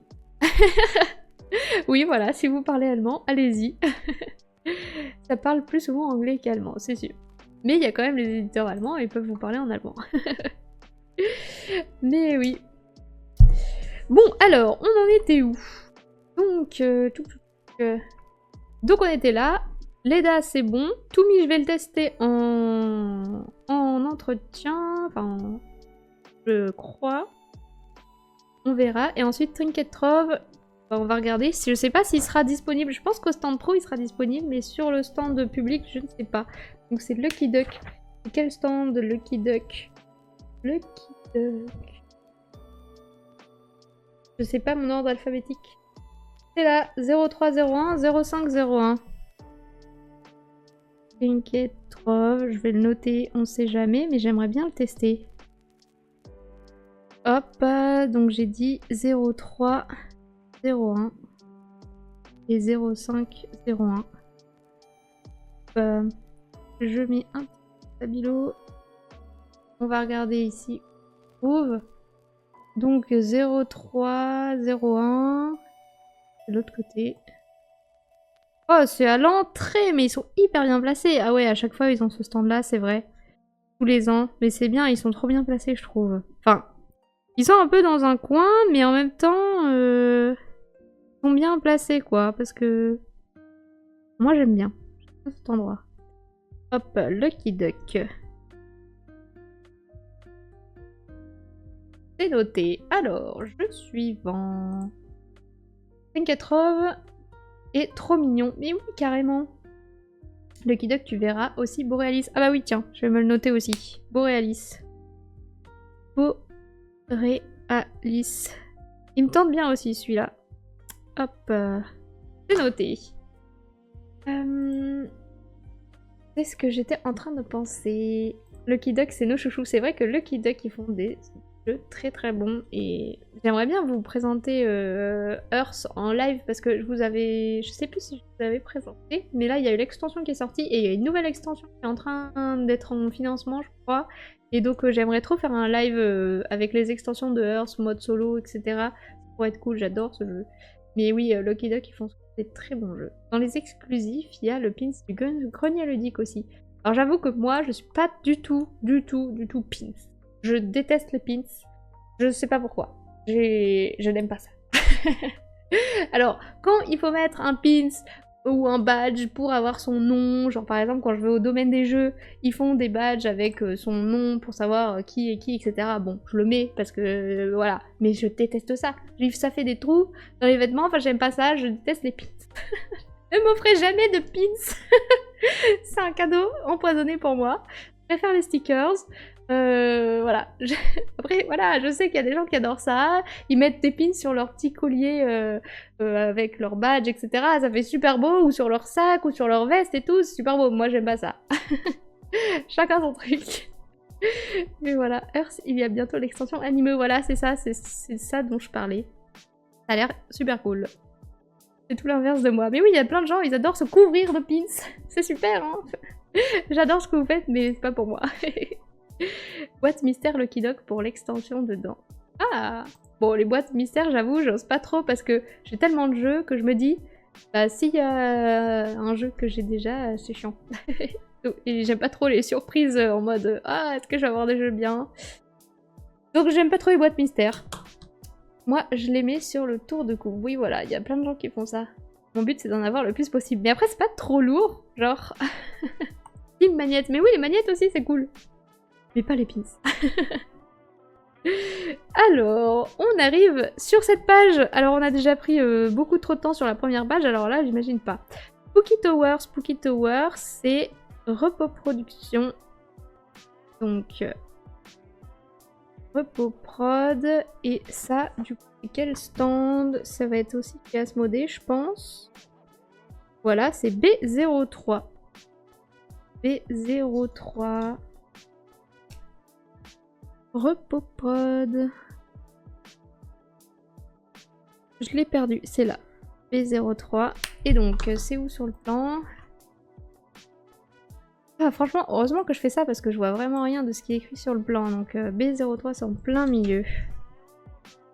Oui, voilà, si vous parlez allemand, allez-y. Ça parle plus souvent anglais qu'allemand, c'est sûr. Mais il y a quand même les éditeurs allemands et ils peuvent vous parler en allemand. Mais oui. Bon, alors, on en était où? Donc, donc on était là. Leda, c'est bon. Toumi, je vais le tester en entretien. Enfin, je crois. On verra. Et ensuite, Trinket Trove, on va regarder. Je sais pas s'il sera disponible. Je pense qu'au stand pro, il sera disponible, mais sur le stand public, je ne sais pas. Donc c'est Lucky Duck. Quel stand Lucky Duck? Lucky Duck. Je sais pas mon ordre alphabétique. C'est là, 0301 0501. Trinket Trove, je vais le noter, on sait jamais, mais j'aimerais bien le tester. Hop, donc j'ai dit 03 01 et 05 01. Je mets un petit stabilo. On va regarder ici. Trouve. Donc 03 01. De l'autre côté. Oh, c'est à l'entrée, mais ils sont hyper bien placés. Ah ouais, à chaque fois ils ont ce stand là, c'est vrai. Tous les ans. Mais c'est bien, ils sont trop bien placés, je trouve. Enfin, ils sont un peu dans un coin, mais en même temps, ils sont bien placés, quoi. Parce que moi, j'aime bien cet endroit. Hop, Lucky Duck. C'est noté. Alors, jeu suivant. 580 est trop mignon. Mais oui, carrément. Lucky Duck, tu verras aussi Borealis. Ah bah oui, tiens, je vais me le noter aussi. Borealis. Borealis. Il me tente bien aussi, celui-là. Hop. C'est noté. C'est ce que j'étais en train de penser. Lucky Duck, c'est nos chouchous. C'est vrai que Lucky Duck, ils font des jeux très très bons. Et j'aimerais bien vous présenter Earth en live parce que je sais plus si je vous avais présenté, mais là il y a eu l'extension qui est sortie et il y a une nouvelle extension qui est en train d'être en financement, je crois. Et donc j'aimerais trop faire un live avec les extensions de Earth, mode solo, etc. Ça pourrait être cool, j'adore ce jeu. Mais oui, Lucky Duck, ils font des très bons jeux. Dans les exclusifs, il y a le pins du grenier ludique aussi. Alors j'avoue que moi, je suis pas du tout pins. Je déteste les pins. Je sais pas pourquoi. Je n'aime pas ça. Alors, quand il faut mettre un pins ou un badge pour avoir son nom, genre par exemple quand je vais au domaine des jeux, ils font des badges avec son nom pour savoir qui est qui, etc. Bon, je le mets parce que voilà, mais je déteste ça. Ça fait des trous dans les vêtements, enfin j'aime pas ça, je déteste les pins. Ne m'offrez jamais de pins. C'est un cadeau empoisonné pour moi. Je préfère les stickers. Voilà. Après, voilà, je sais qu'il y a des gens qui adorent ça. Ils mettent des pins sur leur petit collier avec leur badge, etc. Ça fait super beau, ou sur leur sac, ou sur leur veste et tout. C'est super beau. Moi, j'aime pas ça. Chacun son truc. Mais voilà, Earth, il y a bientôt l'extension anime. Voilà, c'est ça dont je parlais. Ça a l'air super cool. C'est tout l'inverse de moi. Mais oui, il y a plein de gens, ils adorent se couvrir de pins. C'est super, hein. J'adore ce que vous faites, mais c'est pas pour moi. Boîte mystère Lucky Duck pour l'extension dedans. Ah! Bon, les boîtes mystères, j'avoue, j'ose pas trop parce que j'ai tellement de jeux que je me dis, bah s'il y a un jeu que j'ai déjà, c'est chiant. Et j'aime pas trop les surprises en mode, ah, est-ce que je vais avoir des jeux bien? Donc j'aime pas trop les boîtes mystères. Moi, je les mets sur le tour de cou. Oui, voilà, il y a plein de gens qui font ça. Mon but, c'est d'en avoir le plus possible. Mais après, c'est pas trop lourd, genre... Team magnète. Mais oui, les magnettes aussi, c'est cool. Mais pas les pins. Alors, on arrive sur cette page. Alors, on a déjà pris beaucoup trop de temps sur la première page. Alors là, j'imagine pas. Spooky Tower, c'est Repos Production. Donc... Repos Prod, et ça, du coup, quel stand? Ça va être aussi Asmodée, je pense. Voilà, c'est B03. B03. Repos Prod. Je l'ai perdu, c'est là. B03. Et donc, c'est où sur le plan? Ah, franchement, heureusement que je fais ça parce que je vois vraiment rien de ce qui est écrit sur le plan. Donc B03, c'est en plein milieu.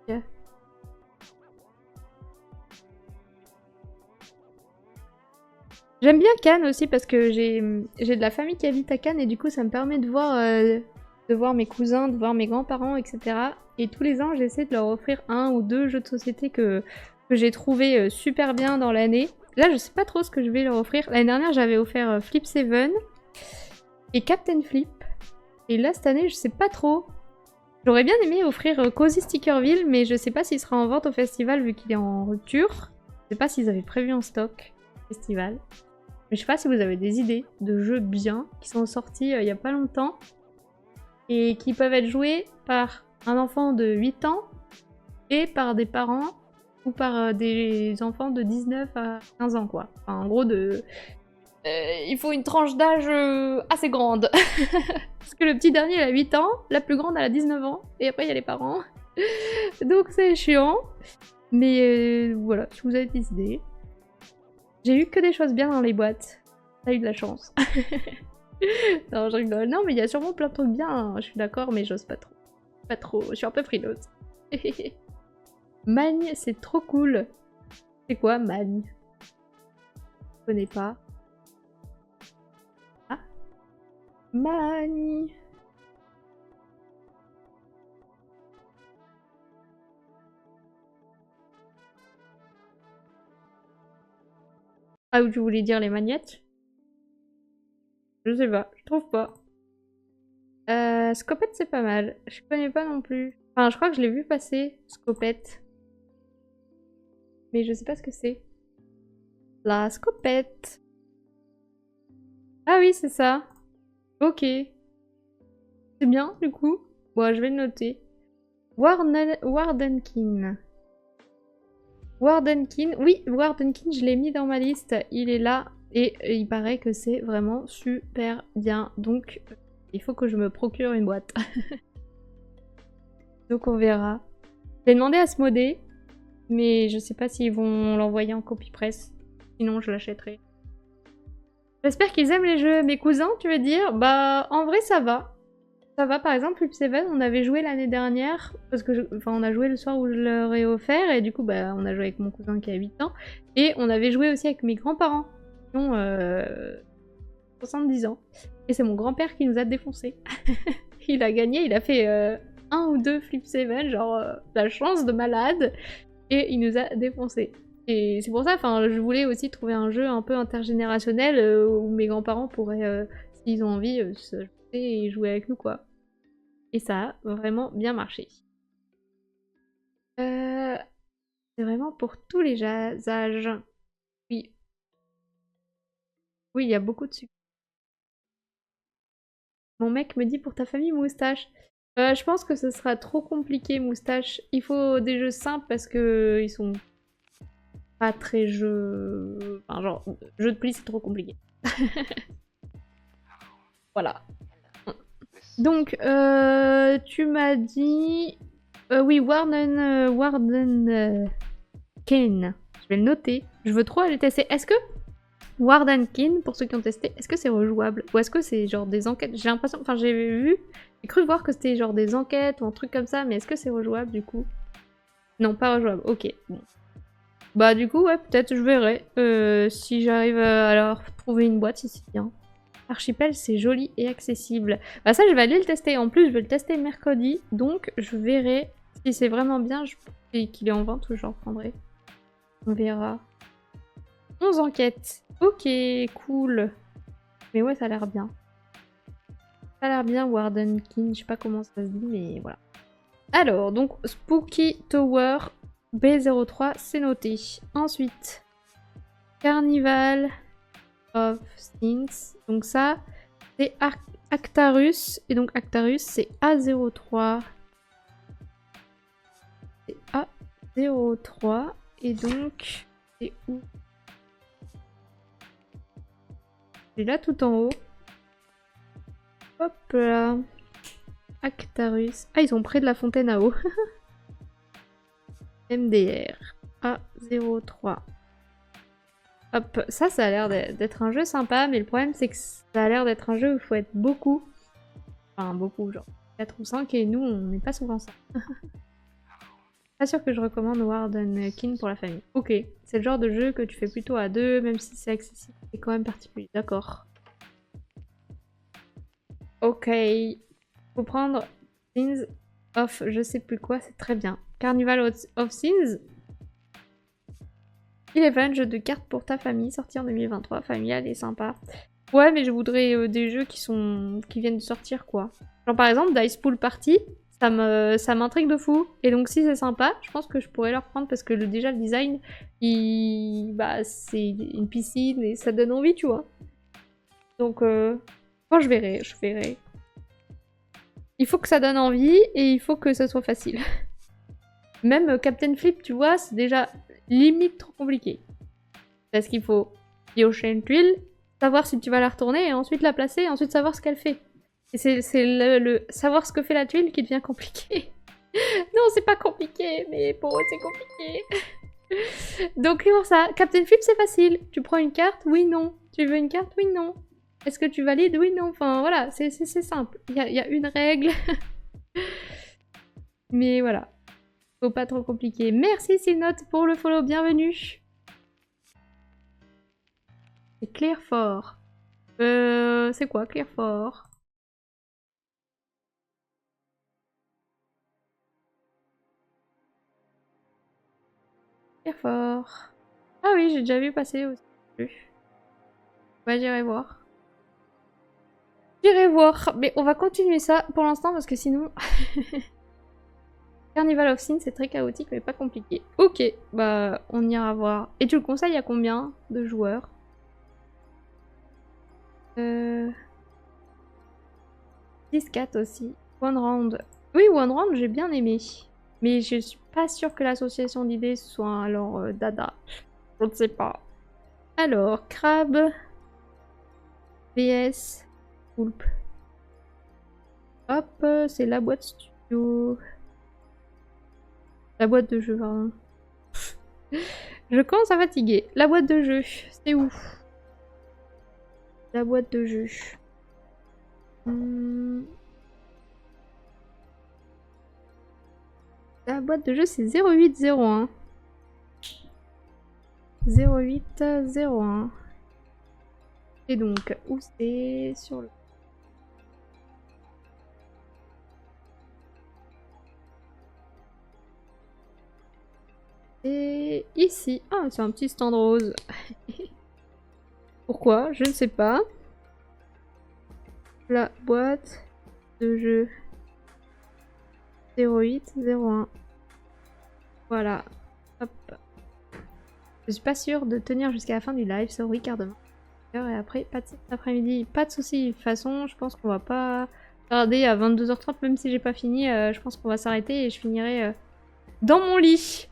Okay. J'aime bien Cannes aussi parce que j'ai de la famille qui habite à Cannes et du coup ça me permet de voir mes cousins, de voir mes grands-parents, etc. Et tous les ans, j'essaie de leur offrir un ou deux jeux de société que j'ai trouvé super bien dans l'année. Là, je sais pas trop ce que je vais leur offrir. L'année dernière, j'avais offert Flip 7 et Captain Flip. Et là, cette année, je sais pas trop. J'aurais bien aimé offrir Cozy Stickerville, mais je sais pas s'il sera en vente au festival vu qu'il est en rupture. Je sais pas s'ils avaient prévu en stock au festival. Mais je sais pas si vous avez des idées de jeux bien qui sont sortis il y a pas longtemps et qui peuvent être joués par un enfant de 8 ans et par des parents ou par des enfants de 19 à 15 ans, quoi. Enfin, en gros, il faut une tranche d'âge assez grande. Parce que le petit dernier, il a 8 ans, la plus grande, elle a 19 ans, et après, il y a les parents. Donc, c'est chiant. Mais voilà, si vous avez des idées. J'ai eu que des choses bien dans les boîtes. T'as eu de la chance. Non, je rigole. Non, mais il y a sûrement plein de trucs bien, hein. Je suis d'accord, mais j'ose pas trop. Pas trop, je suis un peu frileuse. Magne, c'est trop cool. C'est quoi, Magne? Je connais pas. Ah. Magne. Ah, ou tu voulais dire les magnettes? Je sais pas, je trouve pas. Scopette, c'est pas mal. Je connais pas non plus. Enfin, je crois que je l'ai vu passer, Scopette. Mais je sais pas ce que c'est. La Scopette. Ah oui, c'est ça. Ok. C'est bien, du coup. Bon, je vais le noter. Wardenkin. Wardenkin. Oui, Wardenkin, je l'ai mis dans ma liste. Il est là. Et il paraît que c'est vraiment super bien. Donc, Il faut que je me procure une boîte. Donc on verra. J'ai demandé à Smodé, mais je sais pas s'ils vont l'envoyer en copie presse. Sinon je l'achèterai. J'espère qu'ils aiment les jeux. Mes cousins, tu veux dire? Bah en vrai ça va. Ça va, par exemple, Flip 7, on avait joué l'année dernière, parce que on a joué le soir où je leur ai offert, et du coup, bah, on a joué avec mon cousin qui a 8 ans, et on avait joué aussi avec mes grands-parents, qui ont 70 ans. Et c'est mon grand-père qui nous a défoncé. Il a gagné, il a fait 1 ou 2 Flip 7, genre la chance de malade, et il nous a défoncé. Et c'est pour ça, enfin, je voulais aussi trouver un jeu un peu intergénérationnel où mes grands-parents pourraient, s'ils ont envie, se jouer et jouer avec nous, quoi. Et ça a vraiment bien marché. C'est vraiment pour tous les âges. Oui. Oui, il y a beaucoup de sucre. Mon mec me dit pour ta famille moustache. Je pense que ce sera trop compliqué moustache. Il faut des jeux simples parce que ils sont pas très jeux... Enfin genre, jeu de pli c'est trop compliqué. Voilà. Donc, tu m'as dit... oui, Warden Kane. Je vais le noter. Je veux trop aller tester. Est-ce que Wardenkin, pour ceux qui ont testé, est-ce que c'est rejouable? Ou est-ce que c'est genre des enquêtes? J'ai l'impression... Enfin, j'ai cru voir que c'était genre des enquêtes ou un truc comme ça, mais est-ce que c'est rejouable du coup? Non, pas rejouable. Ok, bon. Bah du coup, ouais, peut-être je verrai. Si j'arrive à leur trouver une boîte, si c'est bien. Archipel, c'est joli et accessible. Bah ça, je vais aller le tester. En plus, je vais le tester mercredi, donc je verrai si c'est vraiment bien et qu'il est en vente ou je le reprendrai. On verra. 11 enquêtes. Ok, cool. Mais ouais, ça a l'air bien. Ça a l'air bien, Wardenkin. Je sais pas comment ça se dit, mais voilà. Alors, donc, Spooky Tower B03, c'est noté. Ensuite, Carnival of Sins. Donc ça, c'est Actarus. Et donc Actarus, c'est A03. C'est A03. Et donc, c'est où? C'est là tout en haut. Hop là. Actarus. Ah, ils sont près de la fontaine à eau. MDR. A03. Hop, ça a l'air d'être un jeu sympa, mais le problème c'est que ça a l'air d'être un jeu où il faut être beaucoup. Enfin, beaucoup, genre 4 ou 5, et nous, on n'est pas souvent ça. Pas sûr que je recommande Wardenkin pour la famille. Ok, c'est le genre de jeu que tu fais plutôt à 2, même si c'est accessible. C'est quand même particulier, d'accord. Ok, faut prendre Sins of je sais plus quoi, c'est très bien. Carnival of Sins. 11, jeu de cartes pour ta famille, sorti en 2023, familial et sympa. Ouais, mais je voudrais des jeux qui viennent de sortir, quoi. Genre par exemple, Dice Pool Party, ça m'intrigue de fou. Et donc si c'est sympa, je pense que je pourrais leur prendre parce que déjà le design, bah, c'est une piscine et ça donne envie, tu vois. Donc, bon, je verrai. Il faut que ça donne envie et il faut que ça soit facile. Même Captain Flip, tu vois, c'est déjà limite trop compliqué. Parce qu'il faut piocher une tuile, savoir si tu vas la retourner, et ensuite la placer, et ensuite savoir ce qu'elle fait. Et c'est le savoir ce que fait la tuile qui devient compliqué. Non, c'est pas compliqué, mais pour eux c'est compliqué. Donc c'est pour ça, Captain Flip c'est facile. Tu prends une carte, oui, non. Tu veux une carte, oui, non. Est-ce que tu valides, oui, non. Enfin voilà, c'est simple. Il y a une règle. Mais voilà. Faut pas trop compliqué. Merci Silnote pour le follow, bienvenue. C'est Clearfort. C'est quoi Clearfort? Clearfort. Ah oui, j'ai déjà vu passer aussi. Ouais, j'irai voir. J'irai voir. Mais on va continuer ça pour l'instant parce que sinon... Carnival of Sin, c'est très chaotique mais pas compliqué. Ok, bah on ira voir. Et tu le conseilles à combien de joueurs? 10-4 aussi. One Round. Oui, One Round, j'ai bien aimé. Mais je suis pas sûre que l'association d'idées soit alors dada. Je ne sais pas. Alors, Crabe. VS. Poulpe. Hop, c'est la boîte studio. La boîte de jeu, pardon. Je commence à fatiguer. La boîte de jeu, c'est où? La boîte de jeu. La boîte de jeu, c'est 0801. 0801. Et donc, où c'est? Sur le... Et ici. Ah, c'est un petit stand rose. Pourquoi? Je ne sais pas. La boîte de jeu 0801. Voilà. Hop. Je suis pas sûre de tenir jusqu'à la fin du live, sorry car demain. Et après, pas de cet après-midi. Pas de soucis. De toute façon, je pense qu'on va pas tarder à 22h30, même si j'ai pas fini. Je pense qu'on va s'arrêter et je finirai dans mon lit.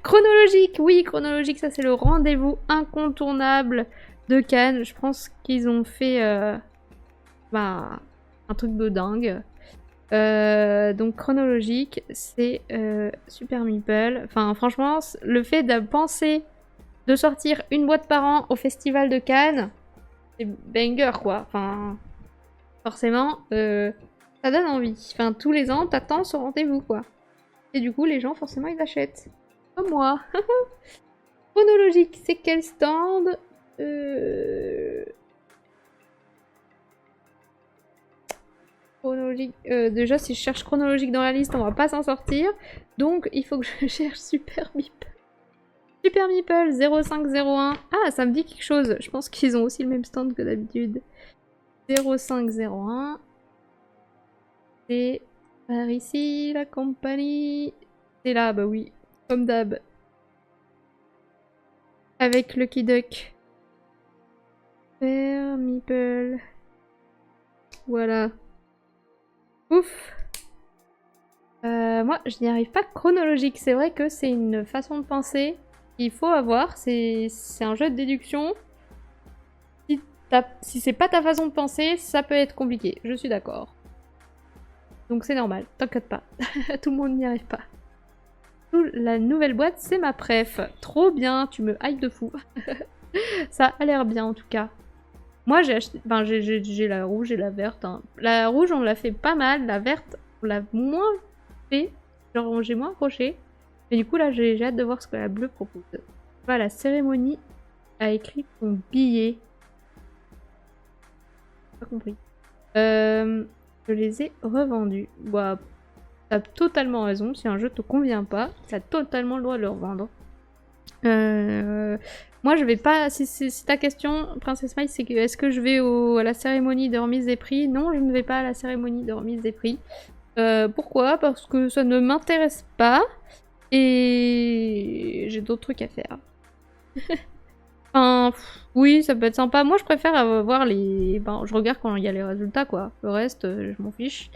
Chronologique, oui, chronologique, ça c'est le rendez-vous incontournable de Cannes. Je pense qu'ils ont fait un truc de dingue. Donc chronologique, c'est Super Meeple. Enfin, franchement, le fait de penser de sortir une boîte par an au festival de Cannes, c'est banger quoi. Enfin, forcément, ça donne envie. Enfin, tous les ans, t'attends ce rendez-vous quoi. Et du coup, les gens, forcément, ils achètent. Comme moi. Chronologique, c'est quel stand? Chronologique. Déjà, si je cherche chronologique dans la liste, on va pas s'en sortir. Donc, il faut que je cherche Super Meeple. Super Meeple 0501. Ah, ça me dit quelque chose. Je pense qu'ils ont aussi le même stand que d'habitude. 0501. C'est par ici, la compagnie. C'est là, bah oui. Comme d'hab. Avec Lucky Duck. Super Meeple. Voilà. Ouf. Moi, je n'y arrive pas chronologique. C'est vrai que c'est une façon de penser qu'il faut avoir. C'est un jeu de déduction. Si c'est pas ta façon de penser, ça peut être compliqué. Je suis d'accord. Donc c'est normal. T'inquiète pas. Tout le monde n'y arrive pas. La nouvelle boîte, c'est ma préf. Trop bien. Tu me hype de fou. Ça a l'air bien en tout cas. Moi, j'ai acheté... Enfin, j'ai la rouge et la verte. Hein. La rouge, on l'a fait pas mal. La verte, on l'a moins fait. Genre, j'ai moins accroché. Mais du coup, là, j'ai hâte de voir ce que la bleue propose. Voilà, la cérémonie a écrit ton billet. Pas compris. Je les ai revendus. Bah, t'as totalement raison. Si un jeu te convient pas, t'as totalement le droit de le revendre. Moi, je vais pas. Si ta question, Princess Smile, c'est que est-ce que je vais à la cérémonie de remise des prix? Non, je ne vais pas à la cérémonie de remise des prix. Pourquoi? Parce que ça ne m'intéresse pas et j'ai d'autres trucs à faire. Enfin, oui, ça peut être sympa. Moi, je préfère voir les. Ben, je regarde quand il y a les résultats, quoi. Le reste, je m'en fiche.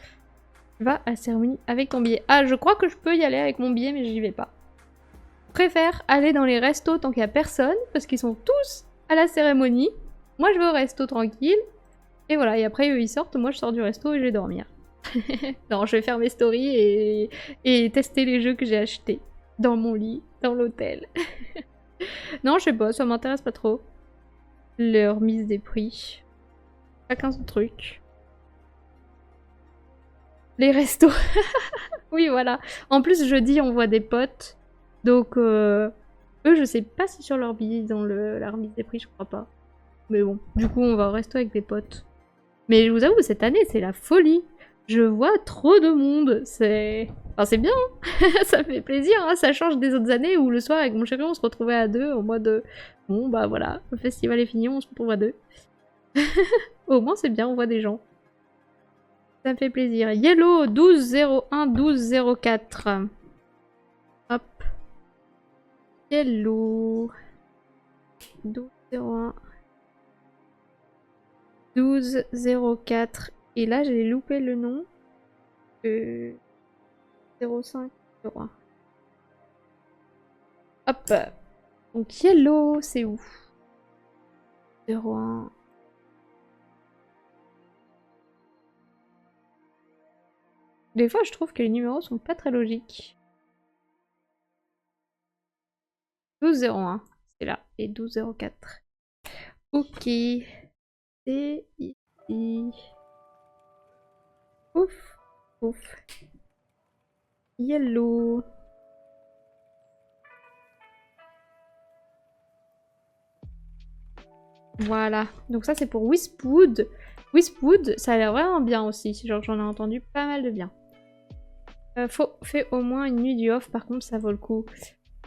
Tu vas à la cérémonie avec ton billet. Ah, je crois que je peux y aller avec mon billet, mais j'y vais pas. Préfère aller dans les restos tant qu'il y a personne, parce qu'ils sont tous à la cérémonie. Moi, je vais au resto tranquille. Et voilà, et après, eux, ils sortent. Moi, je sors du resto et je vais dormir. Non, je vais faire mes stories et tester les jeux que j'ai achetés. Dans mon lit, dans l'hôtel. Non, je sais pas, ça m'intéresse pas trop. Leur mise des prix. Chacun son truc. Les restos. Oui, voilà. En plus, jeudi, on voit des potes. Donc, eux, je sais pas si sur leur billet, ils ont la remise des prix, je crois pas. Mais bon, du coup, on va au resto avec des potes. Mais je vous avoue, cette année, c'est la folie. Je vois trop de monde. C'est... Enfin, c'est bien, hein. Ça fait plaisir, hein. Ça change des autres années où le soir, avec mon chéri, on se retrouvait à deux en mode... Bon, bah voilà, le festival est fini, on se retrouve à deux. Au moins, c'est bien, on voit des gens. Ça me fait plaisir. Yellow 1201 1204. Hop. Yellow 1201 1204. Et là, j'ai loupé le nom. 0501. Hop. Donc Yellow, c'est où? 01. Des fois, je trouve que les numéros sont pas très logiques. 12,01, c'est là. Et 12,04. Ok. C'est ici. Ouf. Ouf. Yellow. Voilà. Donc ça, c'est pour Wispwood. Wispwood, ça a l'air vraiment bien aussi. Genre, j'en ai entendu pas mal de bien. Fait au moins une nuit du off, par contre, ça vaut le coup.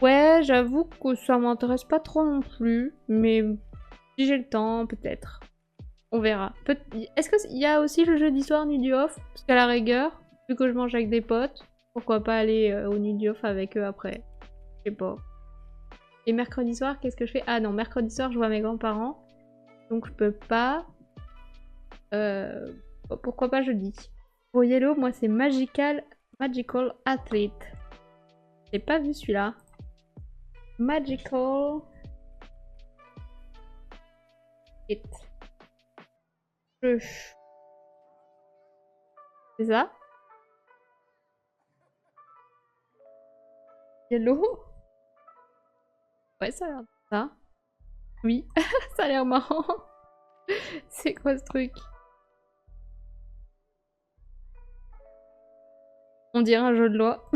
Ouais, j'avoue que ça m'intéresse pas trop non plus. Mais si j'ai le temps, peut-être. On verra. Est-ce qu'il y a aussi le jeu d'histoire nuit du off? Parce qu'à la rigueur, vu que je mange avec des potes, pourquoi pas aller au nuit du off avec eux après? Je sais pas. Et mercredi soir, qu'est-ce que je fais? Ah non, mercredi soir, je vois mes grands-parents. Donc je peux pas. Pourquoi pas jeudi? Pour Yellow, moi c'est Magical Athlete. J'ai pas vu celui-là. Magical It. C'est ça? Yellow? Ouais, ça a l'air de ça. Oui, ça a l'air marrant. C'est quoi ce truc? On dirait un jeu de loi.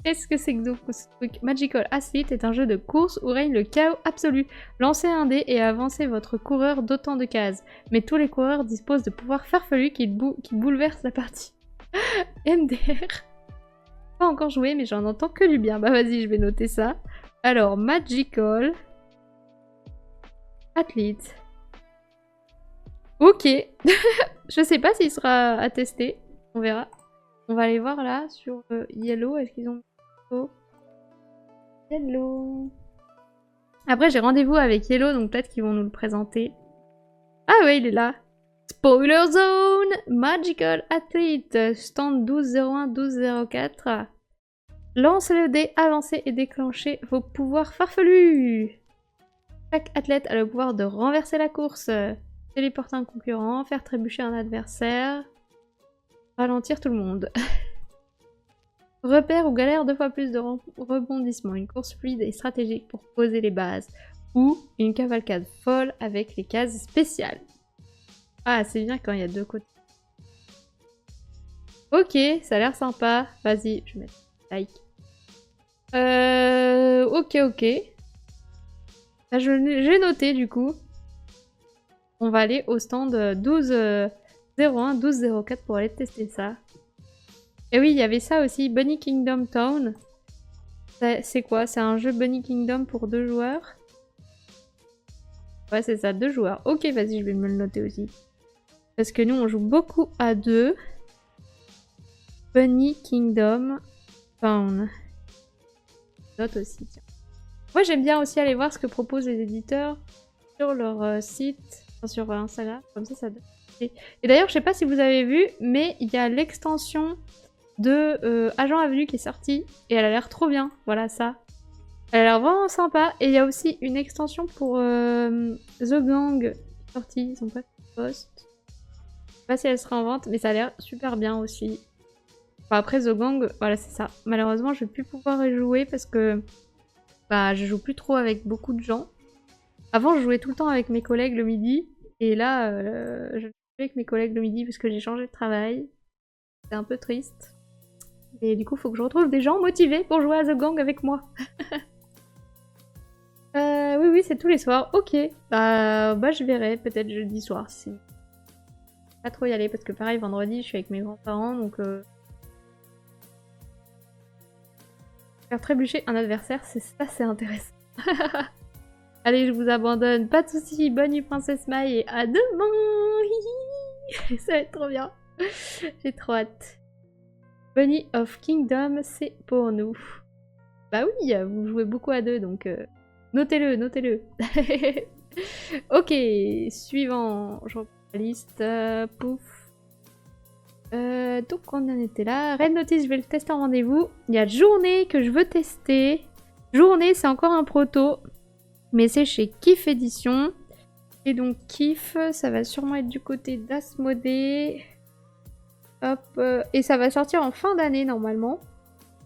Qu'est-ce que c'est que ce truc? Magical Athlete est un jeu de course où règne le chaos absolu. Lancez un dé et avancez votre coureur d'autant de cases. Mais tous les coureurs disposent de pouvoirs farfelus qui bouleversent la partie. MDR. Pas encore joué, mais j'en entends que du bien. Bah vas-y, je vais noter ça. Alors, Magical Athlete. Ok. Je sais pas s'il sera à tester. On verra. On va aller voir là sur Yellow. Est-ce qu'ils ont... Yellow. Après, j'ai rendez-vous avec Yellow, donc peut-être qu'ils vont nous le présenter. Ah ouais, il est là. Spoiler Zone Magical Athlete. Stand 1201-1204. Lance le dé, avancez et déclenchez vos pouvoirs farfelus. Chaque athlète a le pouvoir de renverser la course, téléporter un concurrent, faire trébucher un adversaire, ralentir tout le monde. Repère ou galère 2 fois plus de rebondissements, une course fluide et stratégique pour poser les bases, ou une cavalcade folle avec les cases spéciales. Ah, c'est bien quand il y a 2 côtés. Ok, ça a l'air sympa. Vas-y, je vais mettre like. Ok. J'ai noté du coup. On va aller au stand 1201-1204 pour aller tester ça. Et oui, il y avait ça aussi, Bunny Kingdom Town. C'est quoi? C'est un jeu Bunny Kingdom pour 2 joueurs? Ouais, c'est ça, 2 joueurs. Ok, vas-y, je vais me le noter aussi. Parce que nous, on joue beaucoup à 2. Bunny Kingdom Town. Note aussi, tiens. Moi, j'aime bien aussi aller voir ce que proposent les éditeurs sur leur site, enfin, sur Instagram. Comme ça donne. Et d'ailleurs, je sais pas si vous avez vu, mais il y a l'extension de Agent Avenue qui est sortie. Et elle a l'air trop bien. Voilà, ça. Elle a l'air vraiment sympa. Et il y a aussi une extension pour The Gang sortie. Ils ont pas fait de post. Je sais pas si elle sera en vente, mais ça a l'air super bien aussi. Enfin, après The Gang, voilà, c'est ça. Malheureusement, je vais plus pouvoir y jouer parce que bah, je joue plus trop avec beaucoup de gens. Avant, je jouais tout le temps avec mes collègues le midi. Et là, je joue avec mes collègues le midi parce que j'ai changé de travail. C'est un peu triste. Et du coup, il faut que je retrouve des gens motivés pour jouer à The Gang avec moi. Oui, c'est tous les soirs. Ok. Bah je verrai. Peut-être jeudi soir. Si... Pas trop y aller parce que pareil, vendredi, je suis avec mes grands-parents. Donc... Faire trébucher un adversaire, c'est intéressant. Allez, je vous abandonne. Pas de soucis. Bonne nuit, Princesse Maï. Et à demain. Ça va être trop bien. J'ai trop hâte. Bunny of Kingdom, c'est pour nous. Bah oui, vous jouez beaucoup à 2, donc notez-le, notez-le. Ok, suivant. Je reprends la liste. Pouf. Donc on en était là. Red Notice, je vais le tester en rendez-vous. Il y a Journée que je veux tester. Journée, c'est encore un proto. Mais c'est chez Kif Édition. Et donc Kif, ça va sûrement être du côté d'Asmodée. Hop, et ça va sortir en fin d'année normalement.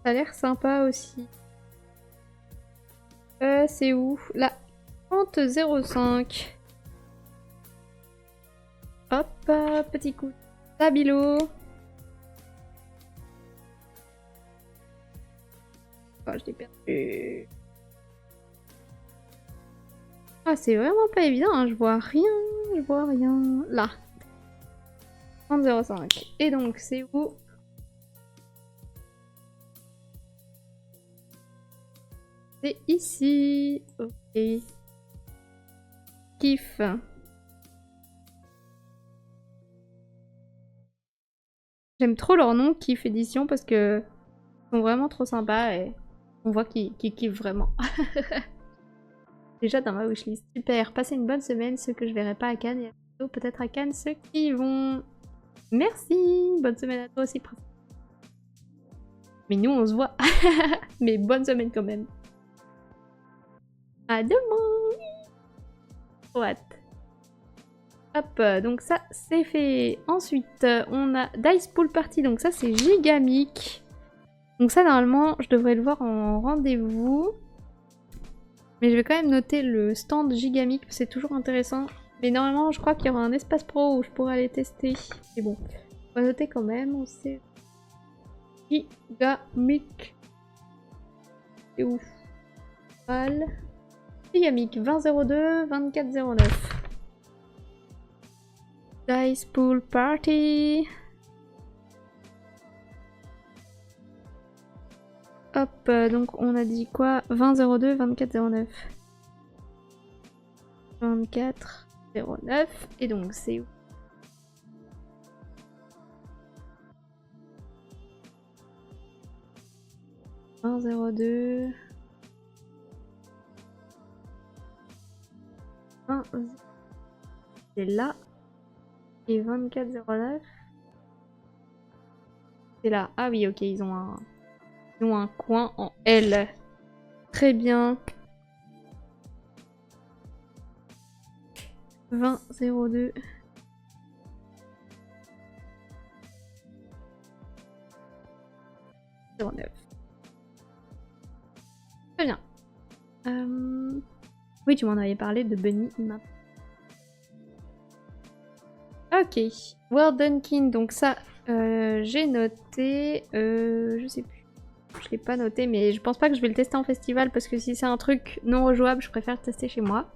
Ça a l'air sympa aussi. C'est où? La 3005. Hop, petit coup. Stabilo. Oh, je l'ai perdu. Ah, c'est vraiment pas évident, hein. Je vois rien. Je vois rien. Là. 3005. Et donc, c'est où? C'est ici. Ok. Kiff. J'aime trop leur nom, Kiff Édition, parce que ils sont vraiment trop sympas et on voit qu'ils kiffent vraiment. Déjà dans ma wishlist. Super. Passez une bonne semaine, ceux que je verrai pas à Cannes et à bientôt, peut-être à Cannes, ceux qui y vont. Merci. Bonne semaine à toi aussi, Prince. Mais nous, on se voit. Mais bonne semaine quand même. À demain. Trop hâte. Hop, donc ça c'est fait. Ensuite, on a Dice Pool Party, donc ça c'est Gigamic. Donc ça normalement, je devrais le voir en rendez-vous. Mais je vais quand même noter le stand Gigamic, c'est toujours intéressant. Mais normalement, je crois qu'il y aura un espace pro où je pourrai aller tester. Mais bon, on va noter quand même, on sait. Gigamic. C'est où? Gigamic, 2002, 2409. Dice Pool Party. Hop, donc on a dit quoi? 2002, 2409. 2409. Et donc c'est où? « 2002. 20. C'est là. Et 2409. C'est là. Ah oui, ok, ils ont un coin en L. Très bien. 2002. 09. Très bien. Oui, tu m'en avais parlé de Bunny Map. Ok. World Dunkin, donc ça, j'ai noté. Je sais plus. Je l'ai pas noté, mais je pense pas que je vais le tester en festival parce que si c'est un truc non rejouable, je préfère le tester chez moi.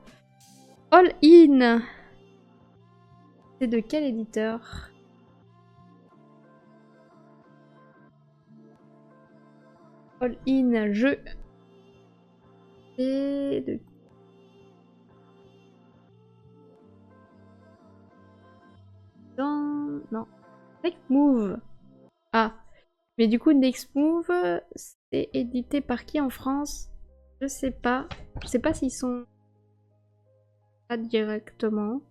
All In. C'est de quel éditeur? All In, jeu. Et de... Non. Next Move. Ah. Mais du coup, Next Move, c'est édité par qui en France? Je sais pas. Je sais pas s'ils sont pas directement.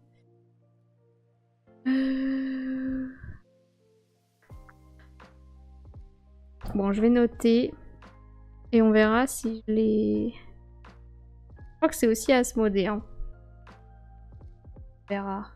Bon, je vais noter. Et on verra si je les... Je crois que c'est aussi Asmodée. Hein. On verra.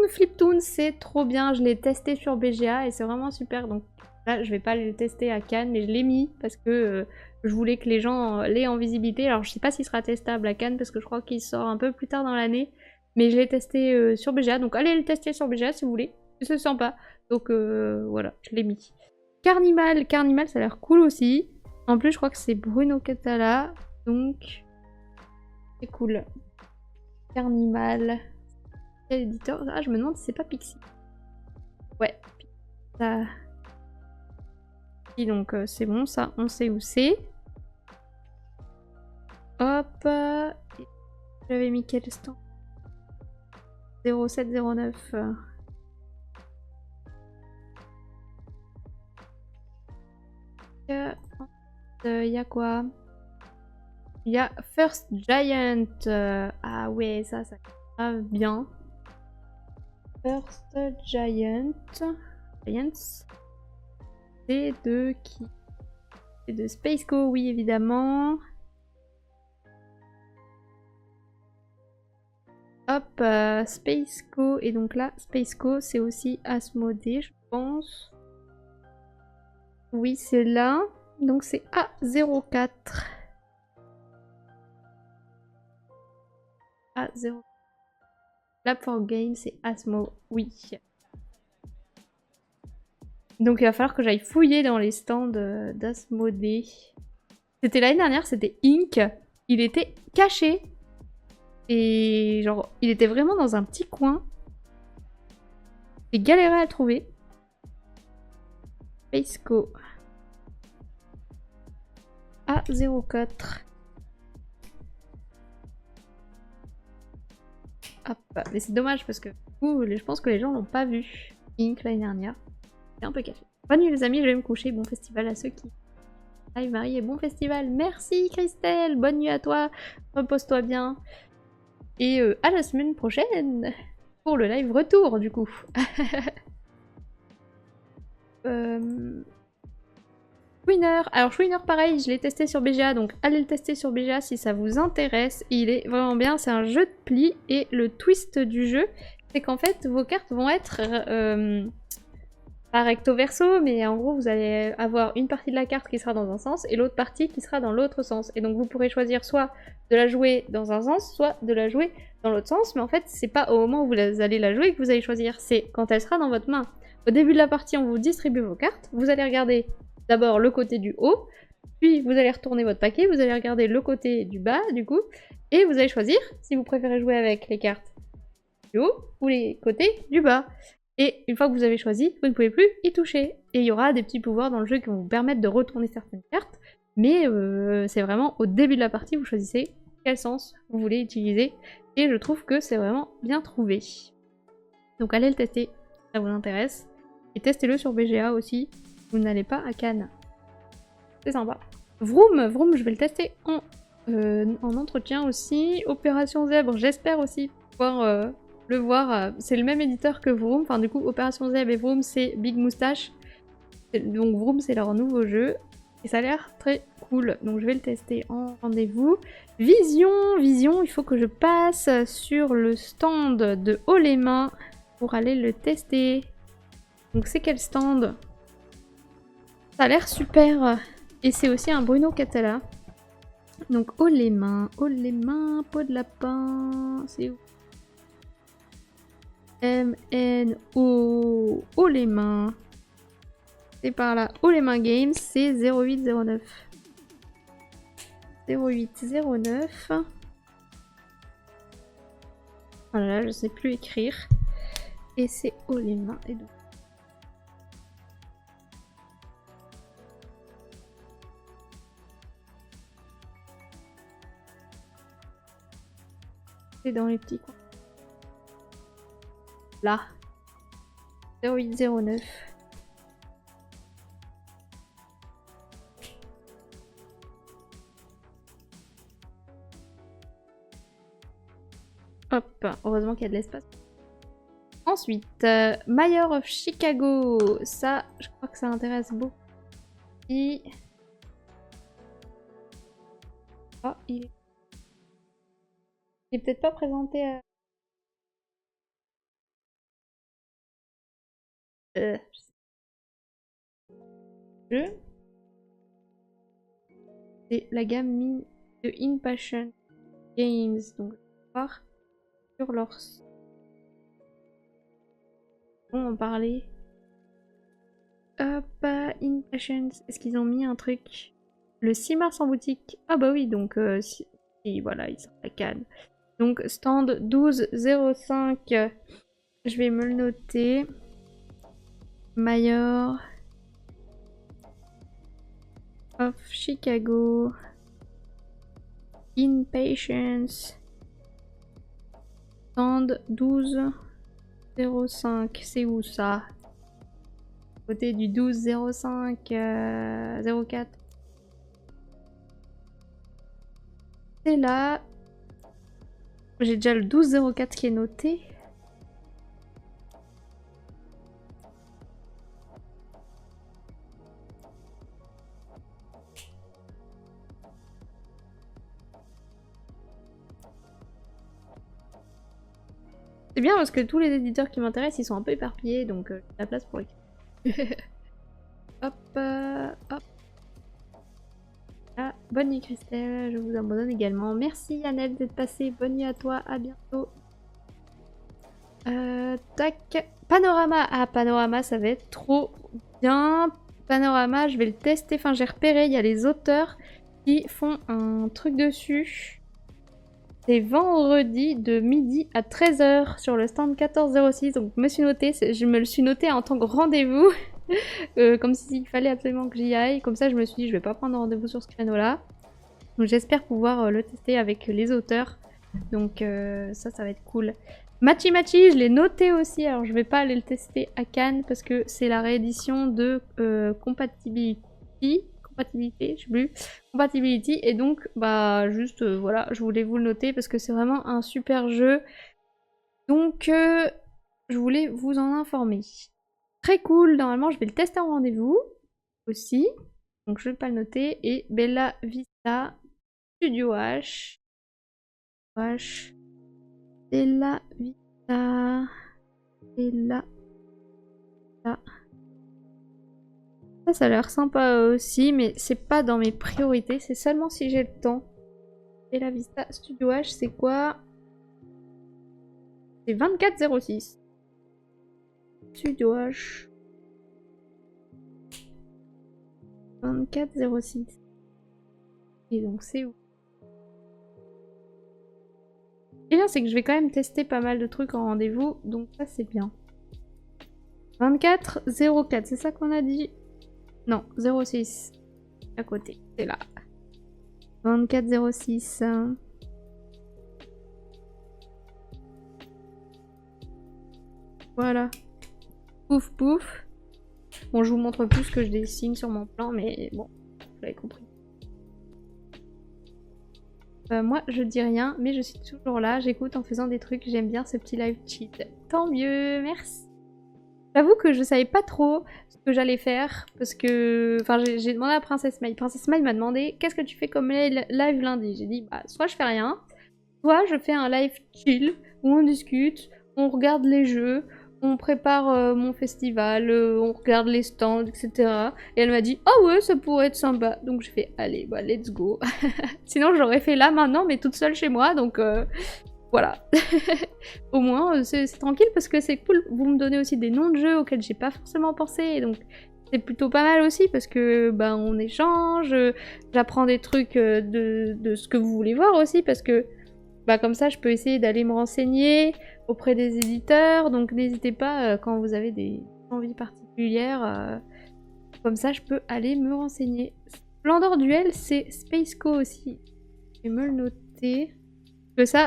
Fliptoon, c'est trop bien. Je l'ai testé sur BGA et c'est vraiment super. Donc là, je vais pas le tester à Cannes, mais je l'ai mis parce que je voulais que les gens l'aient en visibilité. Alors je sais pas s'il sera testable à Cannes parce que je crois qu'il sort un peu plus tard dans l'année. Mais je l'ai testé sur BGA. Donc allez le tester sur BGA si vous voulez. C'est sympa. Donc voilà, je l'ai mis. Carnival, ça a l'air cool aussi. En plus, je crois que c'est Bruno Catala. Donc c'est cool. Carnival. Quel éditeur? Ah, je me demande si c'est pas Pixie. Ouais. Ça... Donc c'est bon, ça, on sait où c'est. Hop. J'avais mis quel stand? 0709. Y a quoi? Il y a First Giant. Ah ouais, ça grave bien. First Giants. C'est de qui? C'est de Spaceco, oui, évidemment. Hop, Spaceco. Et donc là, Spaceco, c'est aussi Asmodée, je pense. Oui, c'est là. Donc c'est A04. A0. Là pour Game, c'est Asmo. Oui. Donc il va falloir que j'aille fouiller dans les stands d'Asmodée. C'était l'année dernière, c'était Inc. Il était caché. Et genre, il était vraiment dans un petit coin. J'ai galéré à le trouver. Spaceco. A04. Hop. Mais c'est dommage parce que je pense que les gens l'ont pas vu. Inc l'année dernière. C'est un peu café. Bonne nuit les amis, je vais me coucher. Bon festival à ceux qui... Aïe Marie et bon festival. Merci Christelle. Bonne nuit à toi. Repose-toi bien. Et à la semaine prochaine. Pour le live retour du coup. Chouiner. Alors Chouiner pareil, je l'ai testé sur BGA, donc allez le tester sur BGA si ça vous intéresse. Il est vraiment bien, c'est un jeu de pli et le twist du jeu, c'est qu'en fait vos cartes vont être pas recto verso, mais en gros vous allez avoir une partie de la carte qui sera dans un sens et l'autre partie qui sera dans l'autre sens. Et donc vous pourrez choisir soit de la jouer dans un sens, soit de la jouer dans l'autre sens, mais en fait c'est pas au moment où vous allez la jouer que vous allez choisir, c'est quand elle sera dans votre main. Au début de la partie, on vous distribue vos cartes, vous allez regarder d'abord le côté du haut, puis vous allez retourner votre paquet, vous allez regarder le côté du bas du coup, et vous allez choisir si vous préférez jouer avec les cartes du haut ou les côtés du bas. Et une fois que vous avez choisi, vous ne pouvez plus y toucher. Et il y aura des petits pouvoirs dans le jeu qui vont vous permettre de retourner certaines cartes, mais c'est vraiment au début de la partie, vous choisissez quel sens vous voulez utiliser, et je trouve que c'est vraiment bien trouvé. Donc allez le tester, si ça vous intéresse, et testez-le sur BGA aussi, vous n'allez pas à Cannes. C'est sympa. Vroom, je vais le tester en entretien aussi. Opération Zèbre, j'espère aussi pouvoir le voir. C'est le même éditeur que Vroom. Enfin, du coup, Opération Zèbre et Vroom, c'est Big Moustache. Donc, Vroom, c'est leur nouveau jeu. Et ça a l'air très cool. Donc, je vais le tester en rendez-vous. Vision, il faut que je passe sur le stand de Haut les Mains pour aller le tester. Donc, c'est quel stand? Ça a l'air super. Et c'est aussi un Bruno Catala. Donc, haut les mains, peau de lapin. C'est où? M-N-O. Haut les mains. C'est par là. Haut les mains Games, c'est 0809. 0809. Voilà, je sais plus écrire. Et c'est haut les mains. Et donc... c'est dans les petits coins. Là. 0809. Hop, heureusement qu'il y a de l'espace. Ensuite, Mayor of Chicago. Ça, je crois que ça intéresse beaucoup. Oh, il est peut-être pas présenté à... jeu. C'est la gamme de Impassion Games. Donc, on va voir sur leur... on en parlait. Hop, Impassion. Est-ce qu'ils ont mis un truc? Le 6 mars en boutique. Ah bah oui, donc si, voilà, ils sont à Cannes. Donc stand 1205. Je vais me le noter. Mayor of Chicago. Impatience. Stand 1205. C'est où ça? Côté du 1205 04. C'est là. J'ai déjà le 1204 qui est noté. C'est bien parce que tous les éditeurs qui m'intéressent, ils sont un peu éparpillés, donc j'ai la place pour écrire. Hop, hop. Ah, bonne nuit Christelle, je vous abandonne également. Merci Yannelle d'être passée, bonne nuit à toi, à bientôt. Tac. Panorama. Ah, Panorama, ça va être trop bien. Panorama, je vais le tester. Enfin, j'ai repéré, il y a les auteurs qui font un truc dessus. C'est vendredi de midi à 13 h sur le stand 1406. Donc, je me le suis noté en tant que rendez-vous. Comme s'il fallait absolument que j'y aille. Comme ça, je me suis dit, je vais pas prendre rendez-vous sur ce créneau-là. Donc, j'espère pouvoir le tester avec les auteurs. Donc, ça va être cool. Machi Machi, je l'ai noté aussi. Alors, je vais pas aller le tester à Cannes parce que c'est la réédition de Compatibility, je sais plus. Compatibility. Et donc, bah, juste, voilà, je voulais vous le noter parce que c'est vraiment un super jeu. Donc, je voulais vous en informer. Très cool. Normalement, je vais le tester en rendez-vous aussi. Donc, je vais pas le noter. Et Bella Vista, Studio H. Bella Vista. Bella Vista. Ça a l'air sympa aussi, mais c'est pas dans mes priorités. C'est seulement si j'ai le temps. Bella Vista Studio H, c'est quoi? C'est 2406. Studio H. 2406. Et donc c'est où? Et bien, c'est que je vais quand même tester pas mal de trucs en rendez-vous, donc ça c'est bien. 2404, c'est ça qu'on a dit? Non, 06. À côté, c'est là. 2406. Voilà. Pouf pouf. Bon, je vous montre plus ce que je dessine sur mon plan, mais bon, vous l'avez compris. Moi, je dis rien, mais je suis toujours là, j'écoute en faisant des trucs, j'aime bien ce petit live cheat. Tant mieux, merci. J'avoue que je savais pas trop ce que j'allais faire, parce que... Enfin, j'ai demandé à Princess Maï. Princess Maï m'a demandé « Qu'est-ce que tu fais comme live lundi ?» J'ai dit « Bah, soit je fais rien, soit je fais un live chill, où on discute, on regarde les jeux, on prépare mon festival, on regarde les stands, etc. » Et elle m'a dit « Ah ouais, ça pourrait être sympa. » Donc je fais « Allez, bah let's go. » Sinon j'aurais fait là maintenant, mais toute seule chez moi, donc voilà. Au moins c'est tranquille parce que c'est cool. Vous me donnez aussi des noms de jeux auxquels j'ai pas forcément pensé, donc c'est plutôt pas mal aussi parce que bah on échange, j'apprends des trucs de ce que vous voulez voir aussi parce que bah comme ça je peux essayer d'aller me renseigner auprès des éditeurs, donc n'hésitez pas quand vous avez des envies particulières, comme ça je peux aller me renseigner. Splendor Duel, c'est Spaceco aussi. Je vais me le noter. Parce que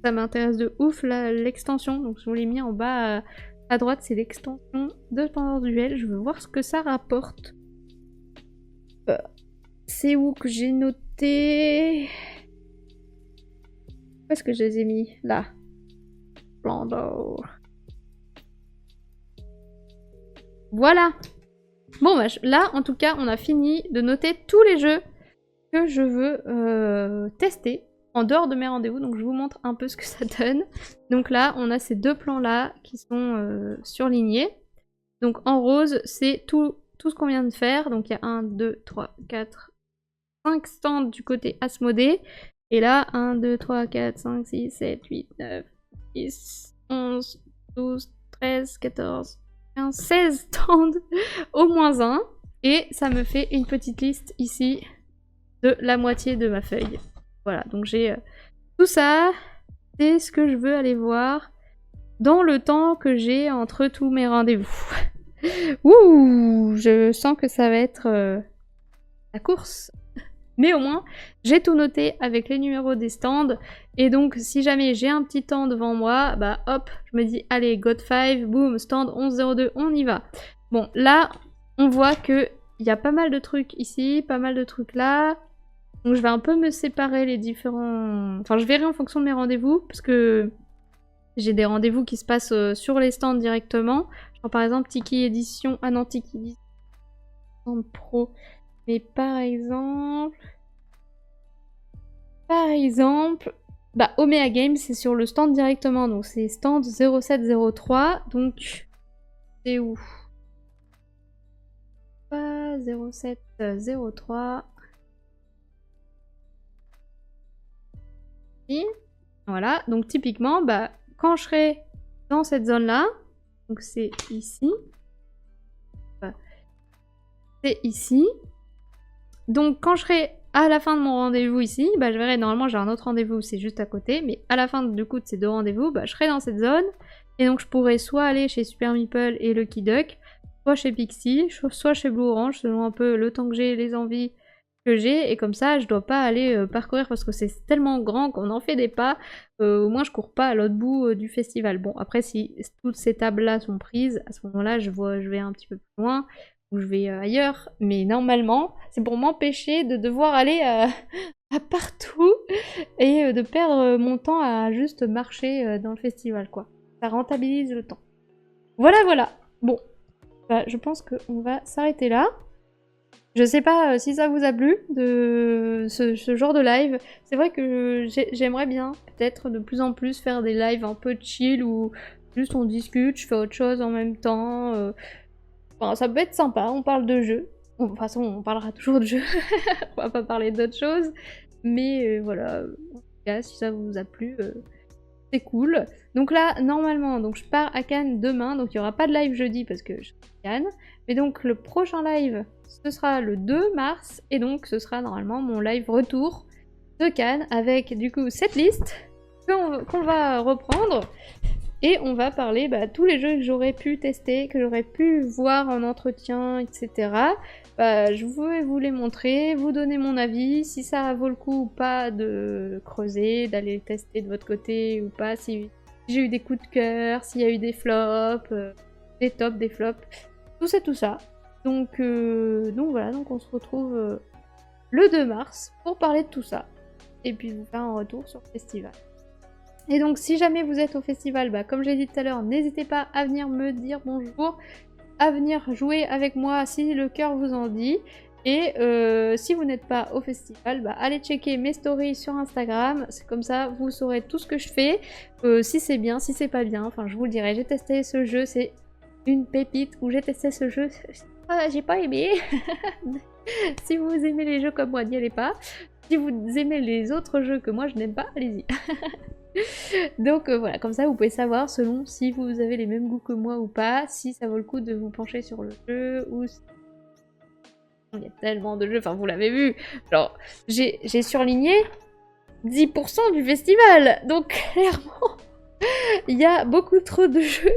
ça m'intéresse de ouf, l'extension. Donc je vous l'ai mis en bas à droite, c'est l'extension de Splendor Duel. Je veux voir ce que ça rapporte. C'est où que j'ai noté? Où est-ce que je les ai mis? Là. Splendor. Voilà. Bon, bah, là, en tout cas, on a fini de noter tous les jeux que je veux tester en dehors de mes rendez-vous. Donc, je vous montre un peu ce que ça donne. Donc là, on a ces deux plans-là qui sont surlignés. Donc, en rose, c'est tout ce qu'on vient de faire. Donc, il y a 1, 2, 3, 4, 5 stands du côté Asmodée. Et là, 1, 2, 3, 4, 5, 6, 7, 8, 9, 10, 11, 12, 13, 14... 16 stands au moins 1 et ça me fait une petite liste ici de la moitié de ma feuille. Voilà, donc j'ai tout ça, c'est ce que je veux aller voir dans le temps que j'ai entre tous mes rendez-vous. Ouh, je sens que ça va être la course. Mais au moins, j'ai tout noté avec les numéros des stands. Et donc, si jamais j'ai un petit temps devant moi, bah hop, je me dis, allez, God 5, boum, stand 1102, on y va. Bon, là, on voit qu'il y a pas mal de trucs ici, pas mal de trucs là. Donc, je vais un peu me séparer les différents... Enfin, je verrai en fonction de mes rendez-vous, parce que j'ai des rendez-vous qui se passent sur les stands directement. Genre, par exemple, Tiki Edition... Ah non, Tiki Edition Pro... Mais par exemple, Bah, Omea Games, c'est sur le stand directement, donc c'est stand 0703, donc c'est où? Pas 0703. Voilà, donc typiquement, bah, quand je serai dans cette zone-là, donc c'est ici, c'est ici, donc quand je serai à la fin de mon rendez-vous ici, bah, je verrai, normalement j'ai un autre rendez-vous, c'est juste à côté, mais à la fin du coup de ces deux rendez-vous, bah, je serai dans cette zone, et donc je pourrai soit aller chez Super Meeple et Lucky Duck, soit chez Pixie, soit chez Blue Orange, selon un peu le temps que j'ai, les envies que j'ai, et comme ça je dois pas aller parcourir parce que c'est tellement grand qu'on en fait des pas, au moins je cours pas à l'autre bout du festival. Bon, après si toutes ces tables là sont prises, à ce moment là je vais un petit peu plus loin, ou je vais ailleurs, mais normalement c'est pour m'empêcher de devoir aller à partout et de perdre mon temps à juste marcher dans le festival, quoi. Ça rentabilise le temps. Voilà, voilà. Bon, bah, je pense qu'on va s'arrêter là. Je sais pas si ça vous a plu de ce genre de live. C'est vrai que j'aimerais bien peut-être de plus en plus faire des lives un peu chill où juste on discute, je fais autre chose en même temps. Enfin, ça peut être sympa, on parle de jeux. Bon, de toute façon, on parlera toujours de jeux. On va pas parler d'autre chose. Mais voilà, en tout cas, si ça vous a plu, c'est cool. Donc là, normalement, donc je pars à Cannes demain, donc il n'y aura pas de live jeudi parce que je suis à Cannes. Mais donc le prochain live, ce sera le 2 mars, et donc ce sera normalement mon live retour de Cannes avec du coup cette liste qu'on va reprendre. Et on va parler tous les jeux que j'aurais pu tester, que j'aurais pu voir en entretien, etc. Je vais vous les montrer, vous donner mon avis, si ça vaut le coup ou pas de creuser, d'aller tester de votre côté ou pas, si j'ai eu des coups de cœur, s'il y a eu des flops, des tops, des flops, tout ça, tout ça. Donc voilà, donc on se retrouve le 2 mars pour parler de tout ça. Et puis vous faire un retour sur le festival. Et donc si jamais vous êtes au festival, comme je l'ai dit tout à l'heure, n'hésitez pas à venir me dire bonjour, à venir jouer avec moi si le cœur vous en dit. Et si vous n'êtes pas au festival, allez checker mes stories sur Instagram, c'est comme ça vous saurez tout ce que je fais, si c'est bien, si c'est pas bien, enfin je vous le dirai. J'ai testé ce jeu, c'est une pépite, où j'ai testé ce jeu, j'ai pas aimé. Si vous aimez les jeux comme moi, n'y allez pas. Si vous aimez les autres jeux que moi je n'aime pas, allez-y. Donc voilà, comme ça vous pouvez savoir selon si vous avez les mêmes goûts que moi ou pas, si ça vaut le coup de vous pencher sur le jeu ou si... Il y a tellement de jeux, enfin vous l'avez vu, genre j'ai surligné 10% du festival, donc clairement il y a beaucoup trop de jeux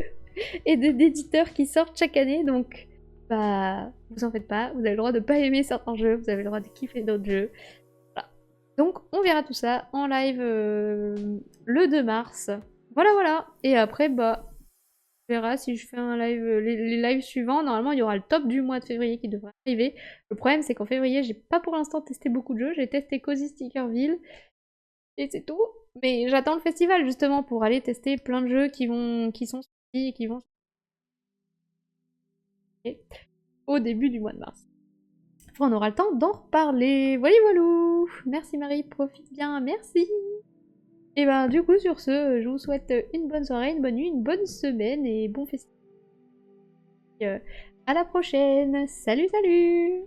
et d'éditeurs qui sortent chaque année, donc vous en faites pas, vous avez le droit de pas aimer certains jeux, vous avez le droit de kiffer d'autres jeux. Donc on verra tout ça en live le 2 mars. Voilà, voilà. Et après, on verra si je fais un live, les lives suivants. Normalement, il y aura le top du mois de février qui devrait arriver. Le problème, c'est qu'en février, j'ai pas pour l'instant testé beaucoup de jeux. J'ai testé Cozy Stickerville et c'est tout. Mais j'attends le festival justement pour aller tester plein de jeux qui sont sortis et qui vont au début du mois de mars. On aura le temps d'en reparler. Voilà, voilà. Merci Marie, profite bien, merci. Et du coup, sur ce, je vous souhaite une bonne soirée, une bonne nuit, une bonne semaine et bon festival. À la prochaine. Salut, salut!